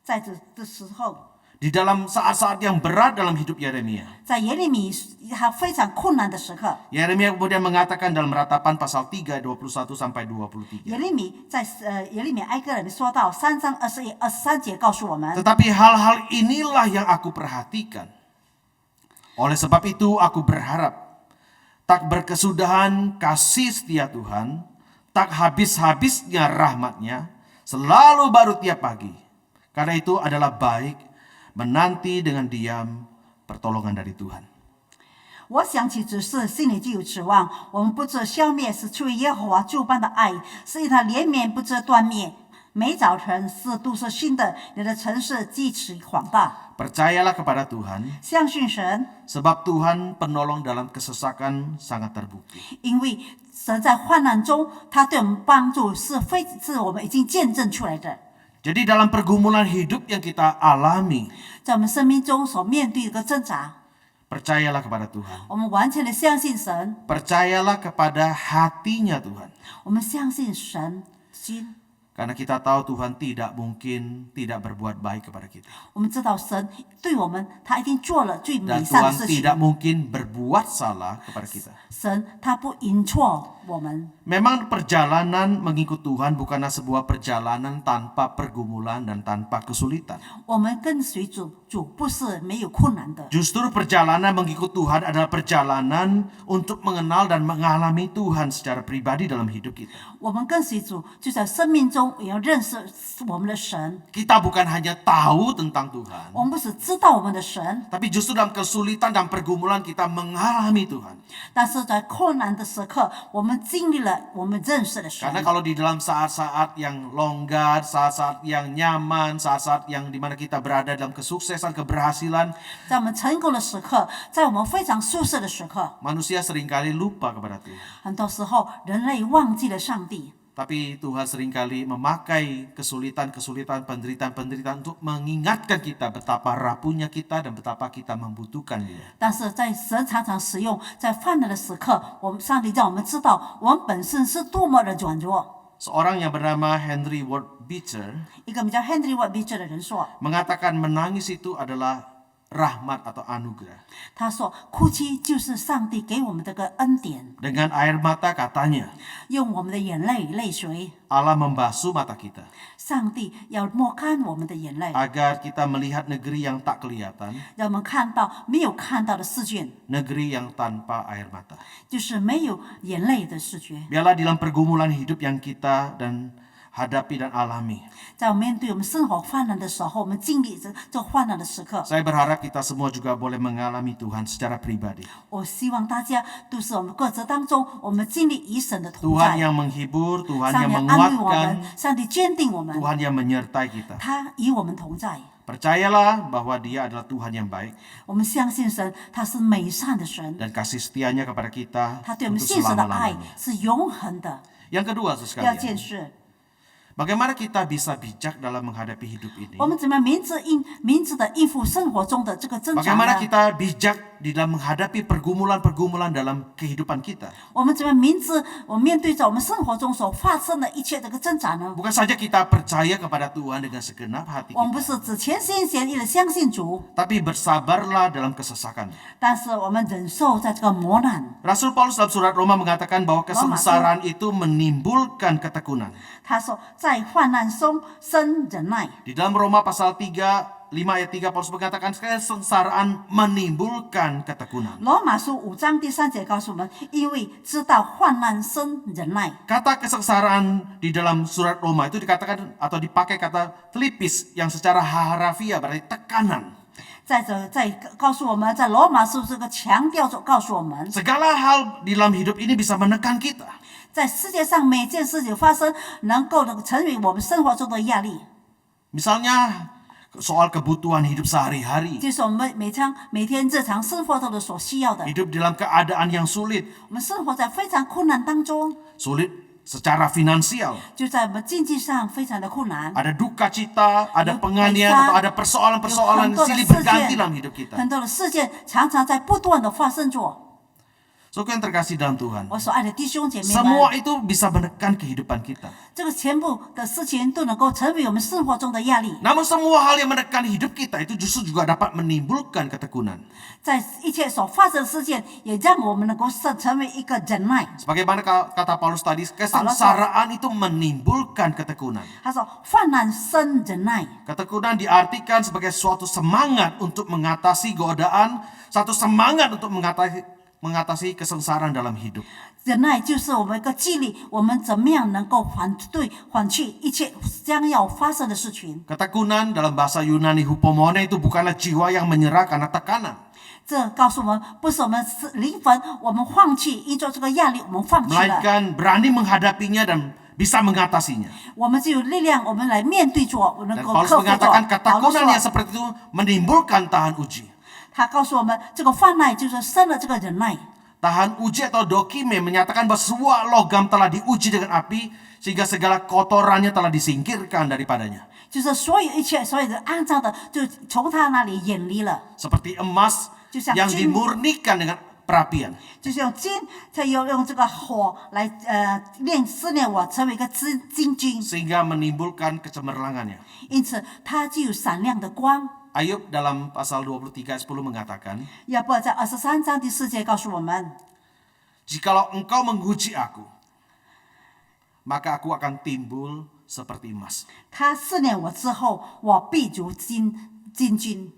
在这的时候， di dalam saat-saat yang berat dalam hidup Yeremia, 在耶利米他非常困难的时刻， Yeremia kemudian mengatakan dalam Ratapan pasal 3 ayat 21 sampai 23. 耶利米在耶利米哀歌里面说到3章21、23节告诉我们， Tetapi hal-hal inilah yang aku perhatikan. Oleh sebab itu aku berharap tak berkesudahan kasih setia Tuhan, tak habis-habisnya rahmatnya, selalu baru tiap pagi. Karena itu adalah baik menanti dengan diam pertolongan dari Tuhan. 我想起只是心里就有指望，我们不知消灭是出于耶和华诸般的爱，是因他连绵不知断灭。每早晨是都是新的，你的城市极其广大。 Percayalah kepada Tuhan, 相信神， sebab Tuhan penolong dalam kesesakan sangat terbukti. 因为神在患难中，他对我们帮助是我们已经见证出来的。 Jadi dalam pergumulan hidup yang kita alami, 在我们生命中所面对的一个挣扎， percayalah kepada Tuhan. 我们完全的相信神， Percayalah kepada hatinya Tuhan. 我们相信神心。 Karena kita tahu Tuhan tidak mungkin tidak berbuat baik kepada kita. 我们知道神对我们，他一定做了最 Dan 美善的 Tuhan 事情。 tidak mungkin berbuat salah kepada kita. 神他不引错我们。 Memang perjalanan mengikut Tuhan bukanlah sebuah perjalanan tanpa pergumulan dan tanpa kesulitan. 我们跟随主不是没有困难的， Justru perjalanan mengikut Tuhan adalah perjalanan untuk mengenal dan mengalami Tuhan secara pribadi dalam hidup kita. 我们跟随主就在生命中也要认识我们的神。 Kita bukan hanya tahu tentang Tuhan, 我们不是知道我们的神， tapi justru dalam kesulitan dan pergumulan kita mengalami Tuhan. 但是在困难的时刻，我们经历了，我们认识了神 Karena。kalau di dalam saat-saat yang longgar, saat-saat yang nyaman, saat-saat yang dimana kita berada dalam kesuksesan, keberhasilan, 在我们成功的时刻，在我们非常舒适的时刻， manusia seringkali lupa kepada Tuhan. 很多时候人类忘记了上帝。 Tapi Tuhan seringkali memakai kesulitan-kesulitan, penderitaan-penderitaan untuk mengingatkan kita betapa rapuhnya kita dan betapa kita membutuhkan Dia. 但是在神常常使用在犯难的时刻，上帝让我们知道我们本身是多么的软弱。 Seorang yang bernama Henry Ward Beecher 一个名叫 Henry Ward Beecher 的人说， mengatakan menangis itu adalah rahmat atau anugerah. 他说哭泣就是上帝给我们的个恩典， Dengan air mata katanya, 用我们的眼泪水， Allah membasuh mata kita 上帝要抹干我们的眼泪， agar kita melihat negeri yang tak kelihatan, 让我们看到没有看到的世界， negeri yang tanpa air mata. 就是没有眼泪的视觉。 Biarlah dalam pergumulan hidup yang kita dan hadapi dan alami, 在我们面对我们生活患难的时候，我们经历这患难的时刻， saya berharap kita semua juga boleh mengalami Tuhan secara pribadi. 我希望大家都是我们各自当中，我们经历与神的同 Tuhan 在， yang menghibur, Tuhan 上 yang 帝安慰我 menguatkan, 们，上帝坚定我们， Tuhan yang menyertai kita. 他与我们同在。 Percayalah bahwa Dia adalah Tuhan yang baik 我们相信神，他是美善的神， dan kasih setianya kepada kita 他对我们 untuk 信实的爱 selama-lamanya. 是永恒的。 Yang kedua, 第二件 sekalian, 事， Bagaimana kita bisa bijak dalam menghadapi hidup ini? 我们怎么明智的应付生活中的这个挣扎 Bagaimana 呢？ kita bijak di dalam menghadapi pergumulan-pergumulan dalam kehidupan kita? 我们怎么明知我们面对着我们生活中所发生的一切这个挣扎呢？ Bukan saja kita percaya kepada Tuhan dengan segenap hati 我们不 kita, 是只全心全意的相信主， tapi bersabarlah dalam kesesakan. 但是我们忍受在这个磨难。 Rasul Paulus dalam surat Roma mengatakan bahwa kesengsaraan itu menimbulkan ketekunan. 他说，在患难中生忍耐。 Di dalam Roma pasal 5 ayat 3 Paulus mengatakan kesengsaraan menimbulkan ketekunan. 罗马书5章第3节告诉我们，因为知道患难生忍耐。 Kata kesengsaraan di dalam surat Roma itu dikatakan atau dipakai kata telipis yang secara harafiah berarti tekanan. 再者，告诉我们，在罗马书这个强调着告诉我们， Segala hal di dalam hidup ini bisa menekan kita. 在世界上每件事情发生，能够成为我们生活中的压力， Misalnya soal kebutuhan hidup sehari-hari. 就是我们每天日常生活中的所需要的。 Hidup dalam keadaan yang sulit. 我们生活在非常困难当中， Sulit secara finansial. 就在我们经济上非常的困难， Ada duka cita, ada penganiayaan atau ada persoalan-persoalan 有很多的 silih 事 berganti 件 dalam hidup kita. 很多的事件常常在不断的发生着。 Saudara yang terkasih dalam Tuhan, 我所爱的弟兄姐妹们， semua itu bisa menekan kehidupan kita. 这个全部的事情都能够成为我们生活中的压力。 Namun semua hal yang menekan hidup kita itu justru juga dapat menimbulkan ketekunan. 在一切所发生的事件，也让我们能够成为一个忍耐。 Sebagaimana kata Paulus tadi, kesengsaraan itu menimbulkan ketekunan. 他说：“患难生忍耐。 Ketekunan diartikan sebagai suatu semangat untuk mengatasi godaan, satu semangat untuk mengatasi kesengsaraan dalam hidup. 忍耐就是我们一个激励，我们怎么样能够反去一切将要发生的事情。 Ketekunan dalam bahasa Yunani hupomone itu bukanlah jiwa yang menyerah karena tekanan. 这告诉我们，不是我们灵魂，我们放弃，因着这个压力，我们放弃了。 Melainkan berani menghadapinya dan bisa mengatasinya. 我们就有力量，我们来面对着，我能 Dan 够 Paulus 克服着。 mengatakan 保罗 ketekunan yang 说， seperti itu menimbulkan tahan uji. 他告诉我们，这个患难就是生了这个忍耐。 Tahan uji atau dokime menyatakan bahwa semua logam telah diuji dengan api sehingga segala kotorannya telah disingkirkan daripadanya. 就是所有一切所有的肮脏的，就从他那里远离了。 Seperti emas 就像 yang 金， dimurnikan dengan perapian. 就是用金，他用这个火来试炼我，成为一个金君。 Sehingga menimbulkan kecemerlangannya. 因此，它就有闪亮的光。 Ayub dalam pasal 23 ayat 10 mengatakan, 亚伯在23章第4节告诉我们， jikalau engkau menguji aku, maka aku akan timbul seperti emas. 他试炼我之后，我必如金君。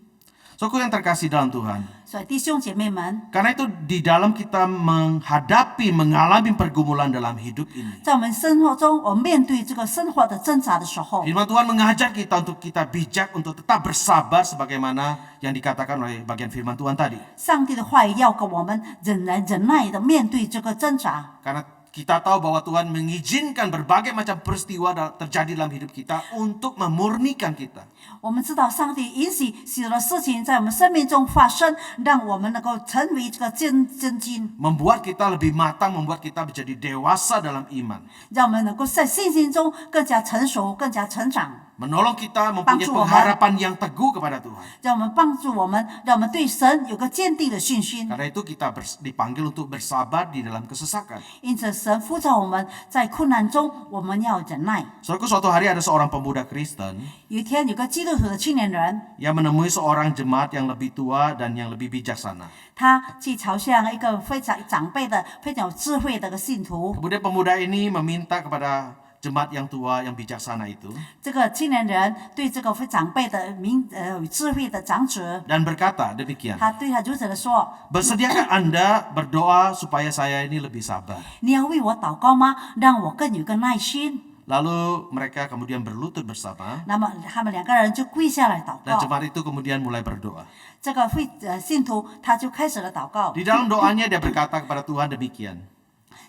Saudaraku yang terkasih dalam Tuhan, 所以弟兄姐妹们， karena itu di dalam kita mengalami pergumulan dalam hidup ini, 在我们生活中，我们面对这个生活的挣扎的时候， firman Tuhan mengajak kita untuk kita bijak untuk tetap bersabar sebagaimana yang dikatakan oleh bagian firman Tuhan tadi. 上帝的话语要给我们忍耐的面对这个挣扎。 Karena kita tahu bahwa Tuhan mengizinkan berbagai macam peristiwa terjadi dalam hidup kita untuk memurnikan kita. 我们知道上帝允许许多的事情在我们生命中发生，让我们能够成为这个真金， Membuat kita lebih matang, membuat kita menjadi dewasa dalam iman. 让我们能够在信心中更加成熟、更加成长， Menolong kita mempunyai Bantu pengharapan yang teguh kepada Tuhan. 让我们帮助我们，让我们对神有个坚定的信心。 Karena itu kita dipanggil untuk bersabar di dalam kesesakan. 因此，神呼召我们在困难中，我们要忍耐。 Saudaraku, suatu hari ada seorang pemuda Kristen 有一天，有个基督徒的青年人， yang menemui seorang jemaat yang lebih tua dan yang lebih bijaksana. 他去朝向一个非常长辈的、非常有智慧的一个信徒。 Kemudian pemuda ini meminta kepada jemaat yang tua, yang bijaksana itu, 这个青年人对这个非长辈的有智慧的长者， dan berkata demikian, 他对他如此的说 bersediakah Anda berdoa supaya saya ini lebih sabar? 你要为我祷告吗？让我更有个耐心。 Lalu mereka kemudian berlutut bersama 那么他们两个人就跪下来祷 dan 告。 jemaat itu kemudian mulai berdoa. 这个信徒他就开始了祷告。 Di dalam doanya dia berkata kepada Tuhan demikian,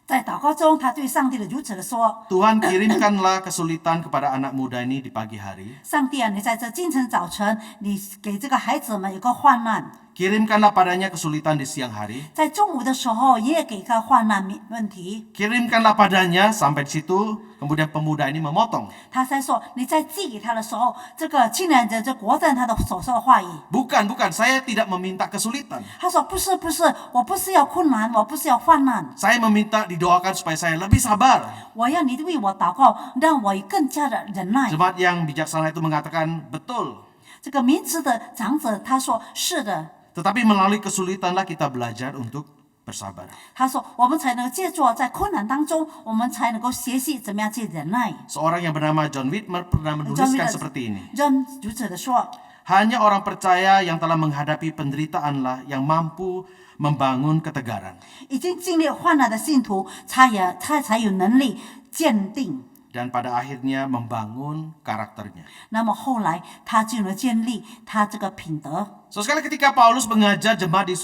在祷告中，他对上帝的如此的说 Tuhan kirimkanlah kesulitan kepada anak muda ini di pagi hari,：“ 上帝啊，你在这清晨早晨，你给这个孩子们有个患难， Kirimkanlah padanya kesulitan di siang hari. 在中午的时候也给他患难问题。 Kirimkanlah padanya sampai di situ. Kemudian pemuda ini memotong. 他才说，你在寄给他的时候，这个青年人就国在他的手上的话语。 Bukan, saya tidak meminta kesulitan. 他说不是不是，我不是要困难，我不是要患难， Saya meminta didoakan supaya saya lebih sabar. 我要你为我祷告，让我更加的忍耐。 Jemaat yang bijaksana itu mengatakan, betul. 这个明智的长者他说是的， Tetapi melalui kesulitanlah kita belajar untuk bersabar. 他说我们才能借助在困难当中，我们才能够学习怎么样去忍耐。 Seorang yang bernama John Whitmer pernah menuliskan seperti ini. 让读者的说， Hanya orang percaya yang telah menghadapi penderitaanlah yang mampu membangun ketegaran. 已经经历患难的信徒，他才有能力坚定。 Dan pada akhirnya membangun karakternya. 那么后来他就能建立他这个品德。 So, sekali ketika Paulus mengajar jemaat di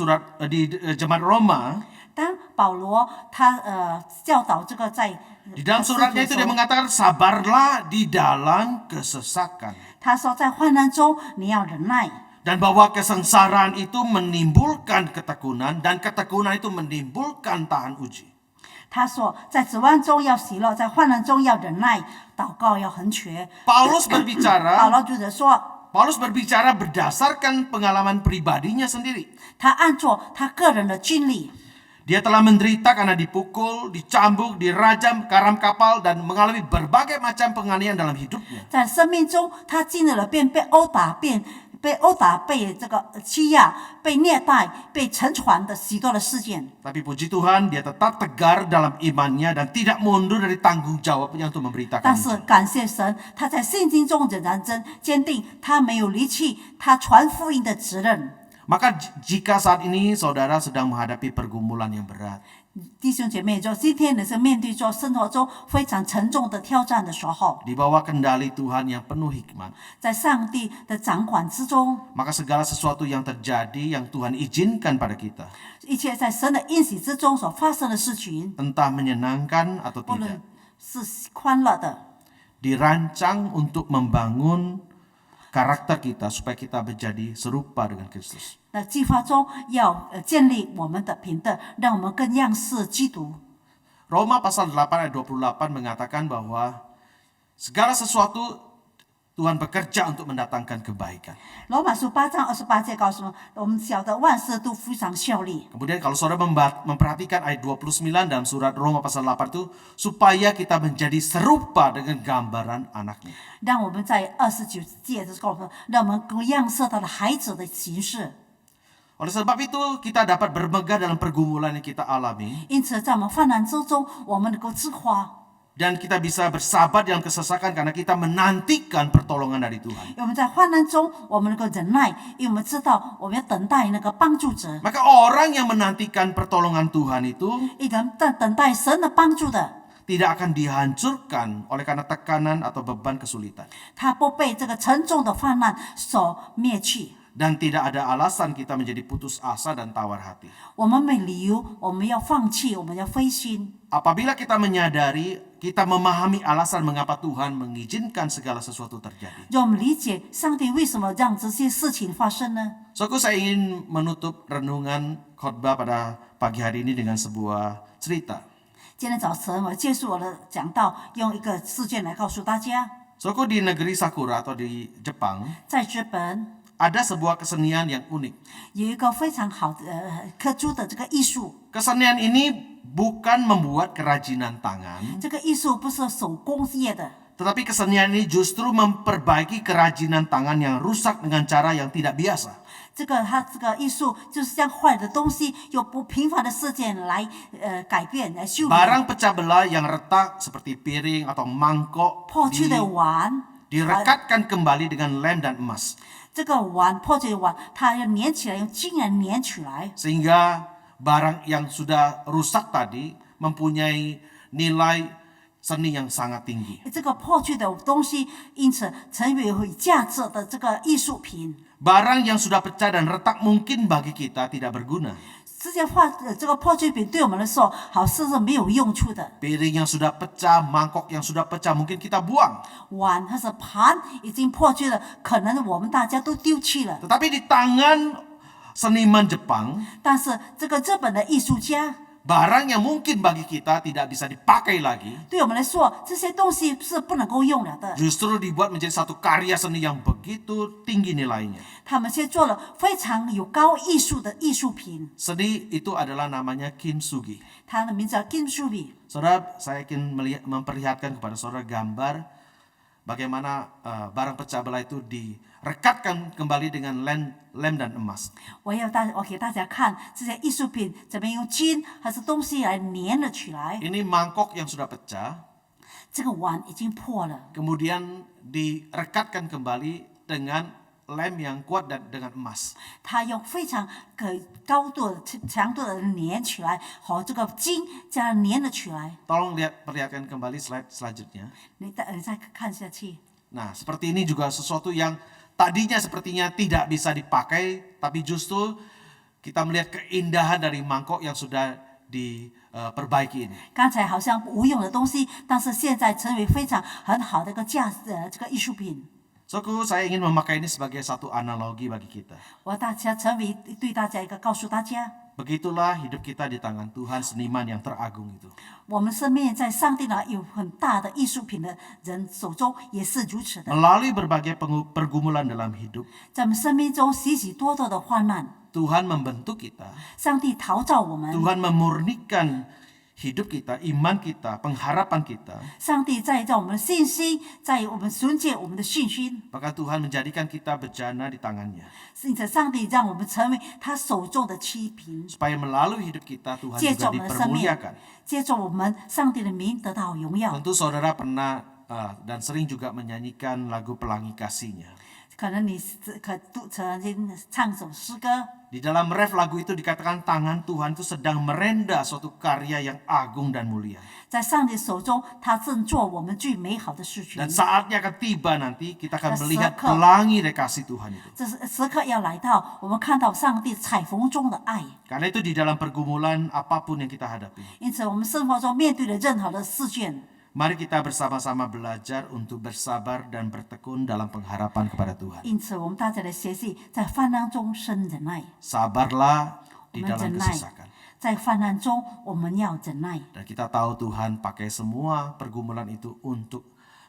jemaat Roma, 当保罗他教导这个在 di dalam suratnya itu dia mengatakan sabarlah di dalam kesesakan. 他说在患难中你要忍耐， Dan bahwa kesengsaraan itu menimbulkan ketekunan dan ketekunan itu menimbulkan tahan uji. 他说在指望中要喜乐，在患难中要忍耐，祷告要恒全。 Paulus 保 berbicara 罗读者说， berdasarkan pengalaman pribadinya sendiri. 他按照他个人的经历， Dia telah menderita karena dipukul, dicambuk, dirajam, karam kapal, dan mengalami berbagai macam penganiayaan dalam hidupnya. 在生命中他经历了被殴打、被这个欺压、被虐待、被沉船的许多的事件。 Tapi puji Tuhan, dia tetap tegar dalam imannya dan tidak mundur dari tanggung jawabnya untuk memberitakan 但是 Injil. 感谢神，他在圣经中仍然坚定，他没有离弃他传福音的责任。 Maka jika saat ini saudara sedang menghadapi pergumulan yang berat, 弟兄姐妹，就今天你是面对着生活中非常沉重的挑战的时候， di bawah kendali Tuhan yang penuh hikmat, 在上帝的掌管之中， maka segala sesuatu yang terjadi yang Tuhan izinkan pada kita, 一切在神的应许之中所发生的事情， entah menyenangkan atau 不 tidak, 论是欢乐的， dirancang untuk membangun karakter kita supaya kita menjadi serupa dengan Kristus. 那计划中要建立我们的品德，让我们更样式基督。 Roma pasal 8 ayat 28 mengatakan bahwa segala sesuatu Tuhan bekerja untuk mendatangkan kebaikan. 罗马书8章28节告诉我们晓得万事都非常效力。 Kemudian kalau saudara memperhatikan ayat 29 dalam surat Roma pasal 8 itu, supaya kita menjadi serupa dengan gambaran anaknya. 让我们在29节的时候，让我们更样式他的孩子的形式。 Oleh sebab itu, kita dapat bermegah dalam pergumulan yang kita alami, 因此，在我们患难之中，我们能够自夸， dan kita bisa bersabar dalam kesesakan karena kita menantikan pertolongan dari Tuhan. 我们在患难中，我们能够忍耐，因为我们知道我们要等待那个帮助者。 Maka orang yang menantikan pertolongan Tuhan itu 一人在等待神的帮助的， tidak akan dihancurkan oleh karena tekanan atau beban kesulitan. 他不被这个沉重的患难所灭去。 Dan tidak ada alasan kita menjadi putus asa dan tawar hati. 我们没理由，我们要放弃，我们要灰心。 Apabila kita menyadari, kita memahami alasan mengapa Tuhan mengizinkan segala sesuatu terjadi. 让我们理解上帝为什么让这些事情发生呢？ So, saya ingin menutup renungan khotbah pada pagi hari ini dengan sebuah cerita. 今天早晨我结束我的讲道，用一个事件来告诉大家， So, di negeri Sakura atau di Jepang, 在日本 ada sebuah kesenian yang unik. 有一个非常好的特殊的这个艺术。 Kesenian ini bukan membuat kerajinan tangan, 这个艺术不是手工业的， tetapi kesenian ini justru memperbaiki kerajinan tangan yang rusak dengan cara yang tidak biasa. 它这个艺术就是将坏的东西用不平凡的事件来改变来修理。 Barang pecah belah yang retak seperti piring atau mangkok 破去的碗， direkatkan kembali dengan lem dan emas. 这个碗破碎的碗，它要粘起来，用金人粘起来， Sehingga barang yang sudah rusak tadi mempunyai nilai seni yang sangat tinggi. 这个破去的东西因此成为有价值的这个艺术品。 Barang yang sudah pecah dan retak mungkin bagi kita tidak berguna. 这个破碎品对我们来说，好像是没有用处的。 Piring yang sudah pecah, mangkok yang sudah pecah mungkin kita buang. 碗或是盘已经破碎了，可能我们大家都丢弃了。 Tetapi di tangan seniman Jepang, 但是这个日本的艺术家 barang yang mungkin bagi kita tidak bisa dipakai lagi, 对我们来说，这些东西是不能够用了的。 justru dibuat menjadi satu karya seni yang begitu tinggi nilainya. 他们却做了非常有高艺术的艺术品， Seni itu adalah namanya kintsugi. 它的名字叫金属笔。 Saudara, saya ingin memperlihatkan kepada saudara gambar bagaimana barang pecah belah itu direkatkan kembali dengan lem dan emas. 我给大家看这些艺术品怎么用金还是东西来粘了起来。 Ini mangkok yang sudah pecah, 这个碗已经破了， kemudian direkatkan kembali dengan lem yang kuat dan dengan emas. 它用非常高度的强度的粘起来，和这个金这样粘了起来。 Tolong perlihatkan kembali slide selanjutnya. 你再看下去， Nah, seperti ini juga sesuatu yang tadinya sepertinya tidak bisa dipakai, tapi justru kita melihat keindahan dari mangkok yang sudah diperbaiki ini. 刚才好像无用的东西，但是现在成为非常很好的一个这个艺术品。 Saudaraku, saya ingin memakai ini sebagai satu analogi bagi kita. 我大家成为对大家一个告诉大家， Begitulah hidup kita di tangan Tuhan, seniman yang teragung itu. 我们生命在上帝那有很大的艺术品的人手中也是如此的。 Melalui berbagai pergumulan dalam hidup, 在我们生命中许许多多的患难， Tuhan membentuk kita. 上帝陶造我们， Tuhan memurnikan hidup kita, iman kita, pengharapan kita. 上帝在我们的信心，在我们纯洁我们的信心， Maka Tuhan menjadikan kita bejana di tangannya. 因此上帝让我们成为他手中的器皿， Supaya melalui hidup kita Tuhan 借 juga 着我们的生命 dipermuliakan. ，借着我们上帝的名得到荣耀。 Tentu saudara pernah dan sering juga menyanyikan lagu Pelangi Kasih-Nya. 可能你曾经唱首诗歌， Di dalam ref lagu itu dikatakan tangan Tuhan itu sedang merenda suatu karya yang agung dan mulia. 在上帝手中，他正做我们最美好的事情 Dan。saatnya akan tiba nanti kita akan Dan melihat sekal. pelangi dari kasih Tuhan itu. 这是时刻要来到，我们看到上帝彩虹中的爱。 Karena itu di dalam pergumulan apapun yang kita hadapi, 因此，我们生活中面对的任何的事件， mari kita bersama-sama belajar untuk bersabar dan bertekun dalam pengharapan kepada Tuhan. 因此我们大家来学习，在患难中生忍耐。 Sabarlah 我 di 们 dalam 忍耐， kesesakan. 在患难中我们要忍耐。 Dan kita tahu Tuhan pakai semua pergumulan itu untuk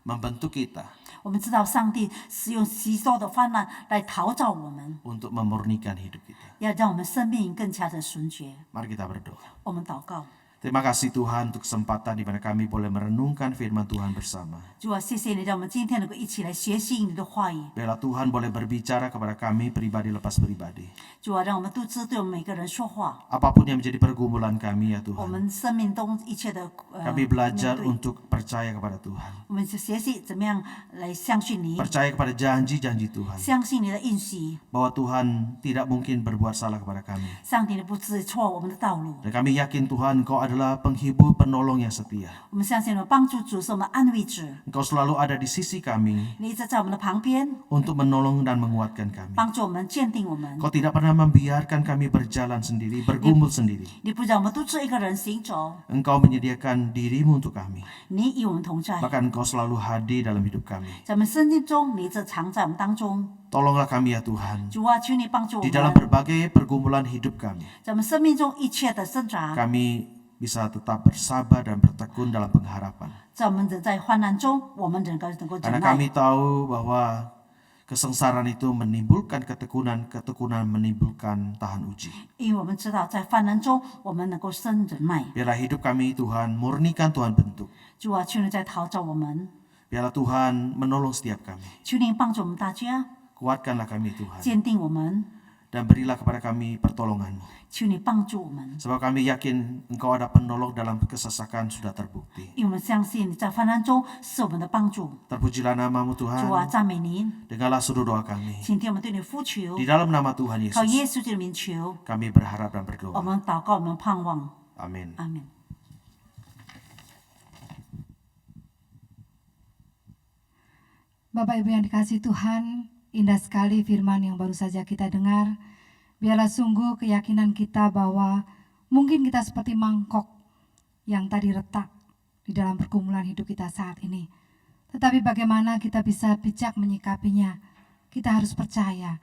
membentuk kita, 我们知道上帝使用许多的患难来陶造我们， untuk memurnikan hidup kita. 要让我们生命更加的纯洁。 Mari kita berdoa. 我们祷告， Terima kasih Tuhan untuk kesempatan di mana kami boleh merenungkan firman Tuhan bersama. 主啊，谢谢你让我们今天能够一起来学习你的话语。 Biarlah Tuhan boleh berbicara kepada kami pribadi lepas pribadi. 主啊，让我们都知对我们每个人说话。 Apapun yang menjadi pergumulan kami ya 我 Tuhan. 们生命中一切的 Kami belajar 面对， untuk percaya kepada Tuhan. 我们就学习怎么样来相信你， Percaya kepada janji-janji Tuhan. 相信你的应许。 Bahwa Tuhan tidak mungkin berbuat salah kepada kami. 上帝你不知错我们的道路， Dan kami yakin Tuhan Engkau adalah penghibur penolong yang setia. 我们相信了帮助主是我们的安慰者， Engkau selalu ada di sisi kami 你一直在我们的旁边， untuk menolong dan menguatkan kami. 帮助我们、坚定我们。 Engkau tidak pernah membiarkan kami berjalan sendiri, bergumul sendiri. 你不让我们独自一个人行走， Engkau menyediakan dirimu untuk kami. 你与我们同在， Bahkan Engkau selalu hadir dalam hidup kami. 在我们生命中，你一直常在我们当中。 Tolonglah kami ya Tuhan. 主啊，求你帮助我 Di dalam 们， berbagai pergumulan hidup kami, 在我们生命中一切的挣扎， kami bisa tetap bersabar dan bertekun dalam pengharapan. 在我们人在患难中，我们能够忍 Karena 耐， kami tahu bahwa kesengsaraan itu menimbulkan ketekunan, ketekunan menimbulkan tahan uji. 因为我们知道在患难中，我们能够生忍耐。 Biarlah hidup kami Tuhan murnikan, Tuhan bentuk. 主啊，求你在陶造我们， Biarlah Tuhan menolong setiap kami. 求你帮助我们大家， Kuatkanlah kami Tuhan. 坚定我们， Dan berilah kepada kami pertolongan-Mu. 求你帮助我们， Sebab kami yakin Engkau ada penolong dalam kesesakan sudah terbukti. 因为我们相信你在患难中是我们的帮助。 Terpujilah nama-Mu 主啊， Tuhan. 赞美您， Dengarlah seluruh doa kami. 请听我们对你呼求 Di，dalam nama Tuhan 靠 Yesus 耶稣基督的名求， kami berharap dan 我 berdoa. 们祷告，我们盼望， Amin. 阿门。 Bapak Ibu yang dikasihi Tuhan, indah sekali firman yang baru saja kita dengar. Biarlah sungguh keyakinan kita bahwa mungkin kita seperti mangkok yang tadi retak di dalam pergumulan hidup kita saat ini. Tetapi bagaimana kita bisa bijak menyikapinya? Kita harus percaya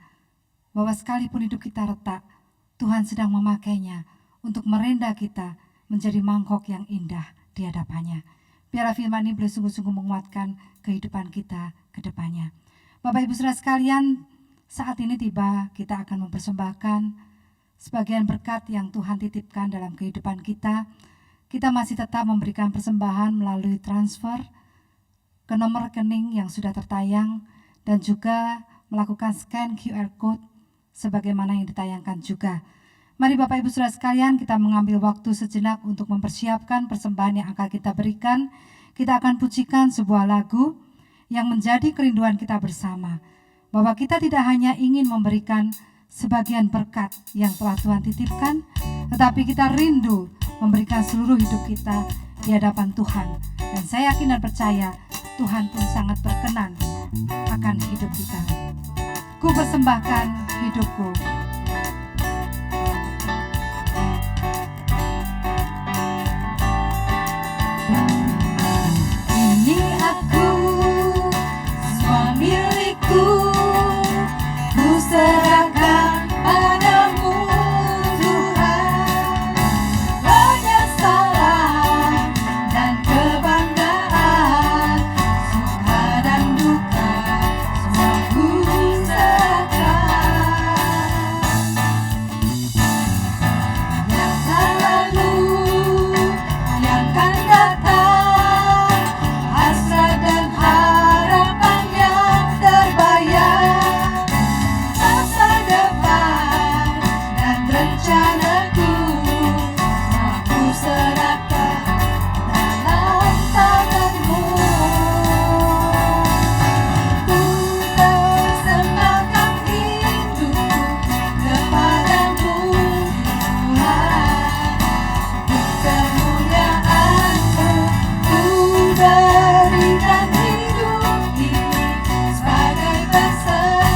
bahwa sekalipun hidup kita retak, Tuhan sedang memakainya untuk merendah kita menjadi mangkok yang indah di hadapannya. Biarlah firman ini boleh sungguh-sungguh menguatkan kehidupan kita ke depannya. Bapak Ibu Saudara sekalian, saat ini tiba kita akan mempersembahkan sebagian berkat yang Tuhan titipkan dalam kehidupan kita. Kita masih tetap memberikan persembahan melalui transfer ke nomor rekening yang sudah tertayang dan juga melakukan scan QR Code sebagaimana yang ditayangkan juga. Mari Bapak Ibu Saudara sekalian, kita mengambil waktu sejenak untuk mempersiapkan persembahan yang akan kita berikan. Kita akan pujikan sebuah lagu yang menjadi kerinduan kita bersama, bahwa kita tidak hanya ingin memberikan sebagian berkat yang telah Tuhan titipkan, tetapi kita rindu memberikan seluruh hidup kita di hadapan Tuhan. Dan saya yakin dan percaya Tuhan pun sangat berkenan akan hidup kita. Ku persembahkan hidupku. Ini aku, semua milikku, ku serahkan padamu Tuhan. Penyesalan dan kebanggaan, suka dan duka, semua ku serahkan. Yang telah lalu, yang akan datang, hasrat dan harapan yang terbayang, masa depan dan rencanaku, semua ku serahkan dalam tanganmu. Ku persembahkan hidupku kepadamu Tuhan. Kemuliaan-Mu ku berikan hidup ini sebagai persembahan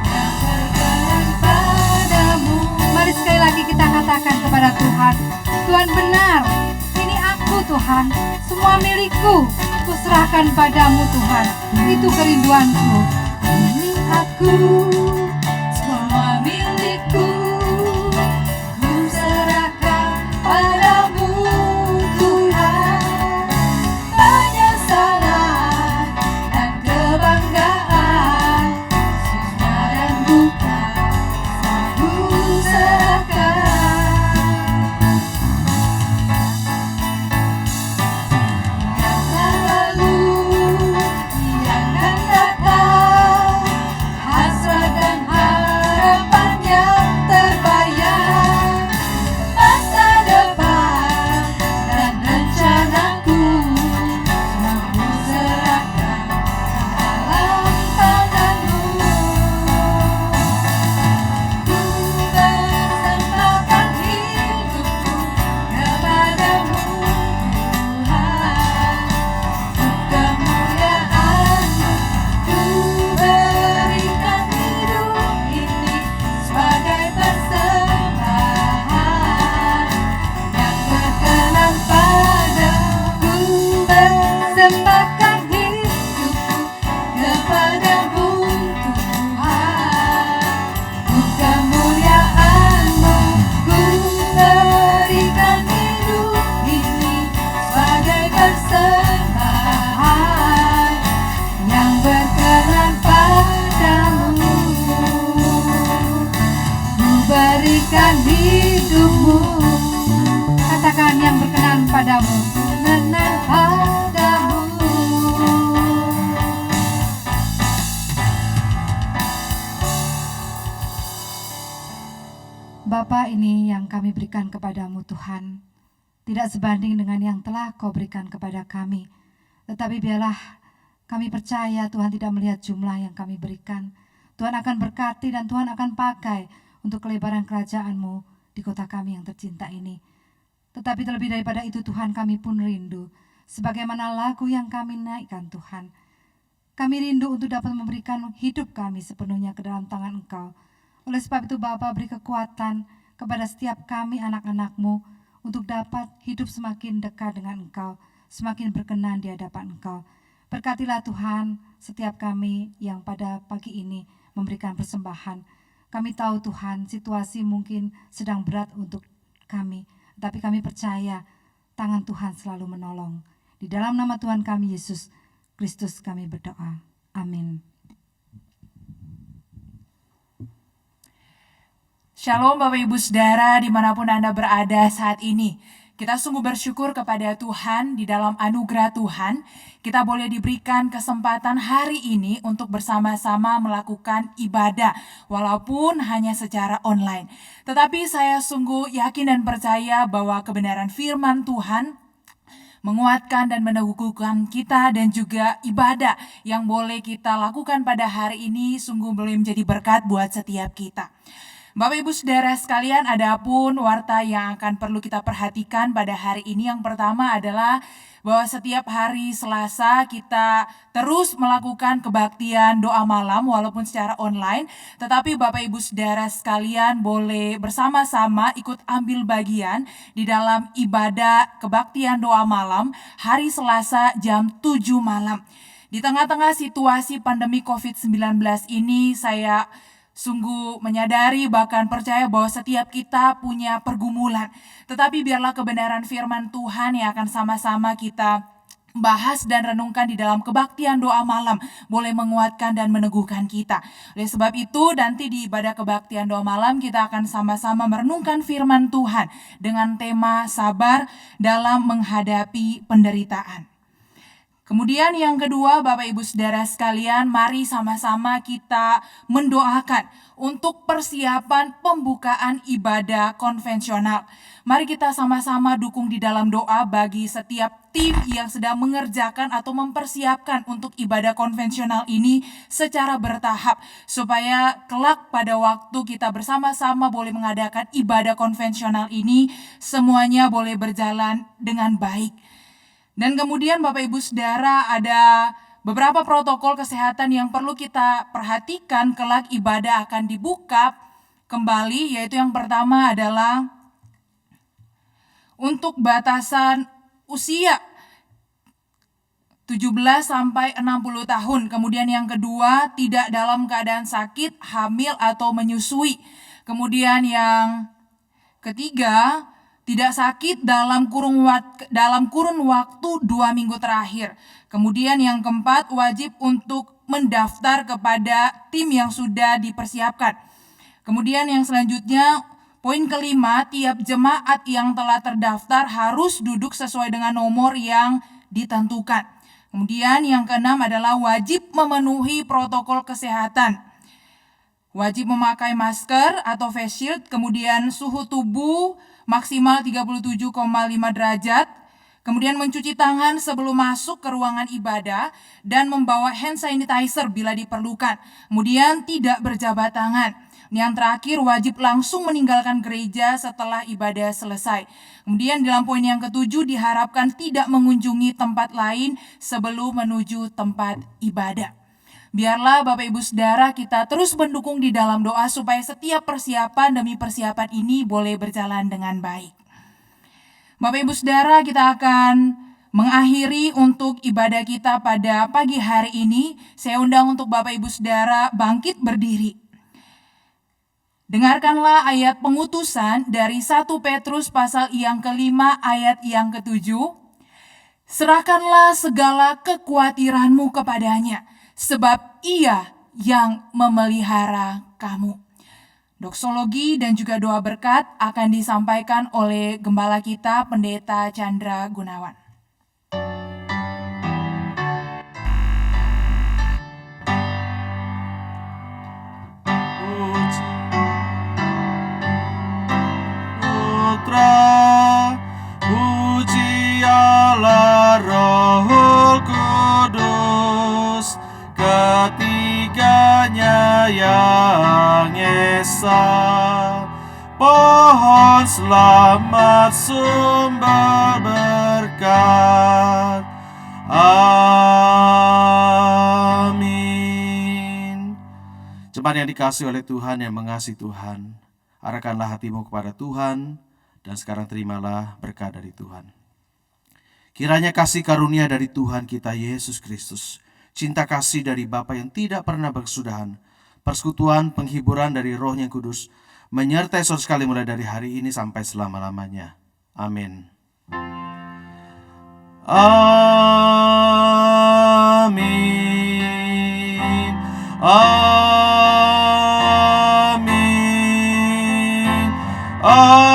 yang berkenan padamu. Mari sekali lagi kita katakan kepada Tuhan, Tuhan benar, ini aku Tuhan, semua milikku, ku serahkan padamu Tuhan, itu kerinduanku. Ini aku, semua milikku, ku serahkan padamu Tuhan. Penyesalan dan kebanggaan, suka dan duka, ku serahkan. Yang lalu, yang akan datang, hasrat dan harapan yang terbayang, masa depan dan rencanaku, semua ku serahkan dalam tanganmu. Ku persembahkan hidupku kepadamu Tuhan. Kemuliaan-Mu ku berikan hidup ini sebagai persembahan yang berkenan padamu. Persembahkan hidupku kepadamu Tuhan. Kemuliaan-Mu ku berikan hidup ini sebagai persembahan yang berkenan padamu. Ku berikan hidupmu, katakan yang berkenan padamu, berkenan padamu. Bapa, ini yang kami berikan kepadamu Tuhan, tidak sebanding dengan yang telah Kau berikan kepada kami. Tetapi biarlah kami percaya Tuhan tidak melihat jumlah yang kami berikan. Tuhan akan berkati dan Tuhan akan pakai untuk kelebaran kerajaan-Mu di kota kami yang tercinta ini. Tetapi terlebih daripada itu Tuhan, kami pun rindu, sebagaimana lagu yang kami naikkan Tuhan. Kami rindu untuk dapat memberikan hidup kami sepenuhnya ke dalam tangan Engkau. Oleh sebab itu Bapa, beri kekuatan kepada setiap kami anak-anak-Mu untuk dapat hidup semakin dekat dengan Engkau, semakin berkenan di hadapan Engkau. Berkatilah Tuhan setiap kami yang pada pagi ini memberikan persembahan. Kami tahu Tuhan, situasi mungkin sedang berat untuk kami, tapi kami percaya tangan Tuhan selalu menolong. Di dalam nama Tuhan kami Yesus Kristus kami berdoa. Amin. Shalom Bapak Ibu Saudara dimanapun Anda berada saat ini. Kita sungguh bersyukur kepada Tuhan di dalam anugerah Tuhan. Kita boleh diberikan kesempatan hari ini untuk bersama-sama melakukan ibadah. Walaupun hanya secara online. Tetapi saya sungguh yakin dan percaya bahwa kebenaran firman Tuhan menguatkan dan meneguhkan kita, dan juga ibadah yang boleh kita lakukan pada hari ini sungguh boleh menjadi berkat buat setiap kita. Bapak Ibu Saudara sekalian, ada pun warta yang akan perlu kita perhatikan pada hari ini. Yang pertama adalah bahwa setiap hari Selasa kita terus melakukan kebaktian doa malam walaupun secara online. Tetapi Bapak Ibu Saudara sekalian boleh bersama-sama ikut ambil bagian di dalam ibadah kebaktian doa malam hari Selasa jam 7 malam. Di tengah-tengah situasi pandemi COVID-19 ini, saya sungguh menyadari bahkan percaya bahwa setiap kita punya pergumulan. Tetapi biarlah kebenaran firman Tuhan yang akan sama-sama kita bahas dan renungkan di dalam kebaktian doa malam boleh menguatkan dan meneguhkan kita. Oleh sebab itu nanti di ibadah kebaktian doa malam kita akan sama-sama merenungkan firman Tuhan dengan tema sabar dalam menghadapi penderitaan. Kemudian yang kedua, Bapak Ibu Saudara sekalian, mari sama-sama kita mendoakan untuk persiapan pembukaan ibadah konvensional. Mari kita sama-sama dukung di dalam doa bagi setiap tim yang sedang mengerjakan atau mempersiapkan untuk ibadah konvensional ini secara bertahap, supaya kelak pada waktu kita bersama-sama boleh mengadakan ibadah konvensional ini, semuanya boleh berjalan dengan baik. Dan kemudian Bapak Ibu Saudara, ada beberapa protokol kesehatan yang perlu kita perhatikan kelak ibadah akan dibuka kembali, yaitu yang pertama adalah untuk batasan usia 17 sampai 60 tahun. Kemudian yang kedua, tidak dalam keadaan sakit, hamil atau menyusui. Kemudian yang ketiga, tidak sakit dalam kurun waktu 2 minggu terakhir. Kemudian yang keempat, wajib untuk mendaftar kepada tim yang sudah dipersiapkan. Kemudian yang selanjutnya, poin kelima, tiap jemaat yang telah terdaftar harus duduk sesuai dengan nomor yang ditentukan. Kemudian yang keenam adalah wajib memenuhi protokol kesehatan. Wajib memakai masker atau face shield, kemudian suhu tubuh maksimal 37,5 derajat, kemudian mencuci tangan sebelum masuk ke ruangan ibadah, dan membawa hand sanitizer bila diperlukan. Kemudian tidak berjabat tangan. Yang terakhir, wajib langsung meninggalkan gereja setelah ibadah selesai. Kemudian dalam poin yang ketujuh, diharapkan tidak mengunjungi tempat lain sebelum menuju tempat ibadah. Biarlah Bapak Ibu Saudara kita terus mendukung di dalam doa supaya setiap persiapan demi persiapan ini boleh berjalan dengan baik. Bapak Ibu Saudara, kita akan mengakhiri untuk ibadah kita pada pagi hari ini. Saya undang untuk Bapak Ibu Saudara bangkit berdiri. Dengarkanlah ayat pengutusan dari 1 Petrus pasal yang ke-5 ayat yang ke-7. Serahkanlah segala kekhawatiranmu kepadanya, sebab Ia yang memelihara kamu. Doksologi dan juga doa berkat akan disampaikan oleh Gembala kita, Pendeta Chandra Gunawan. Puji Allah Roh Kudus, ketiganya yang esa, pohon selamat sumber berkat. Amin. Jemaat yang dikasihi oleh Tuhan, yang mengasihi Tuhan, arahkanlah hatimu kepada Tuhan, dan sekarang terimalah berkat dari Tuhan. Kiranya kasih karunia dari Tuhan kita Yesus Kristus, cinta kasih dari Bapa yang tidak pernah berkesudahan, persekutuan, penghiburan dari Roh yang Kudus menyertai saudara sekali mulai dari hari ini sampai selama-lamanya. Amin. Amin. Amin. Amin.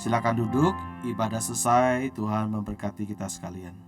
Silakan duduk, ibadah selesai. Tuhan memberkati kita sekalian.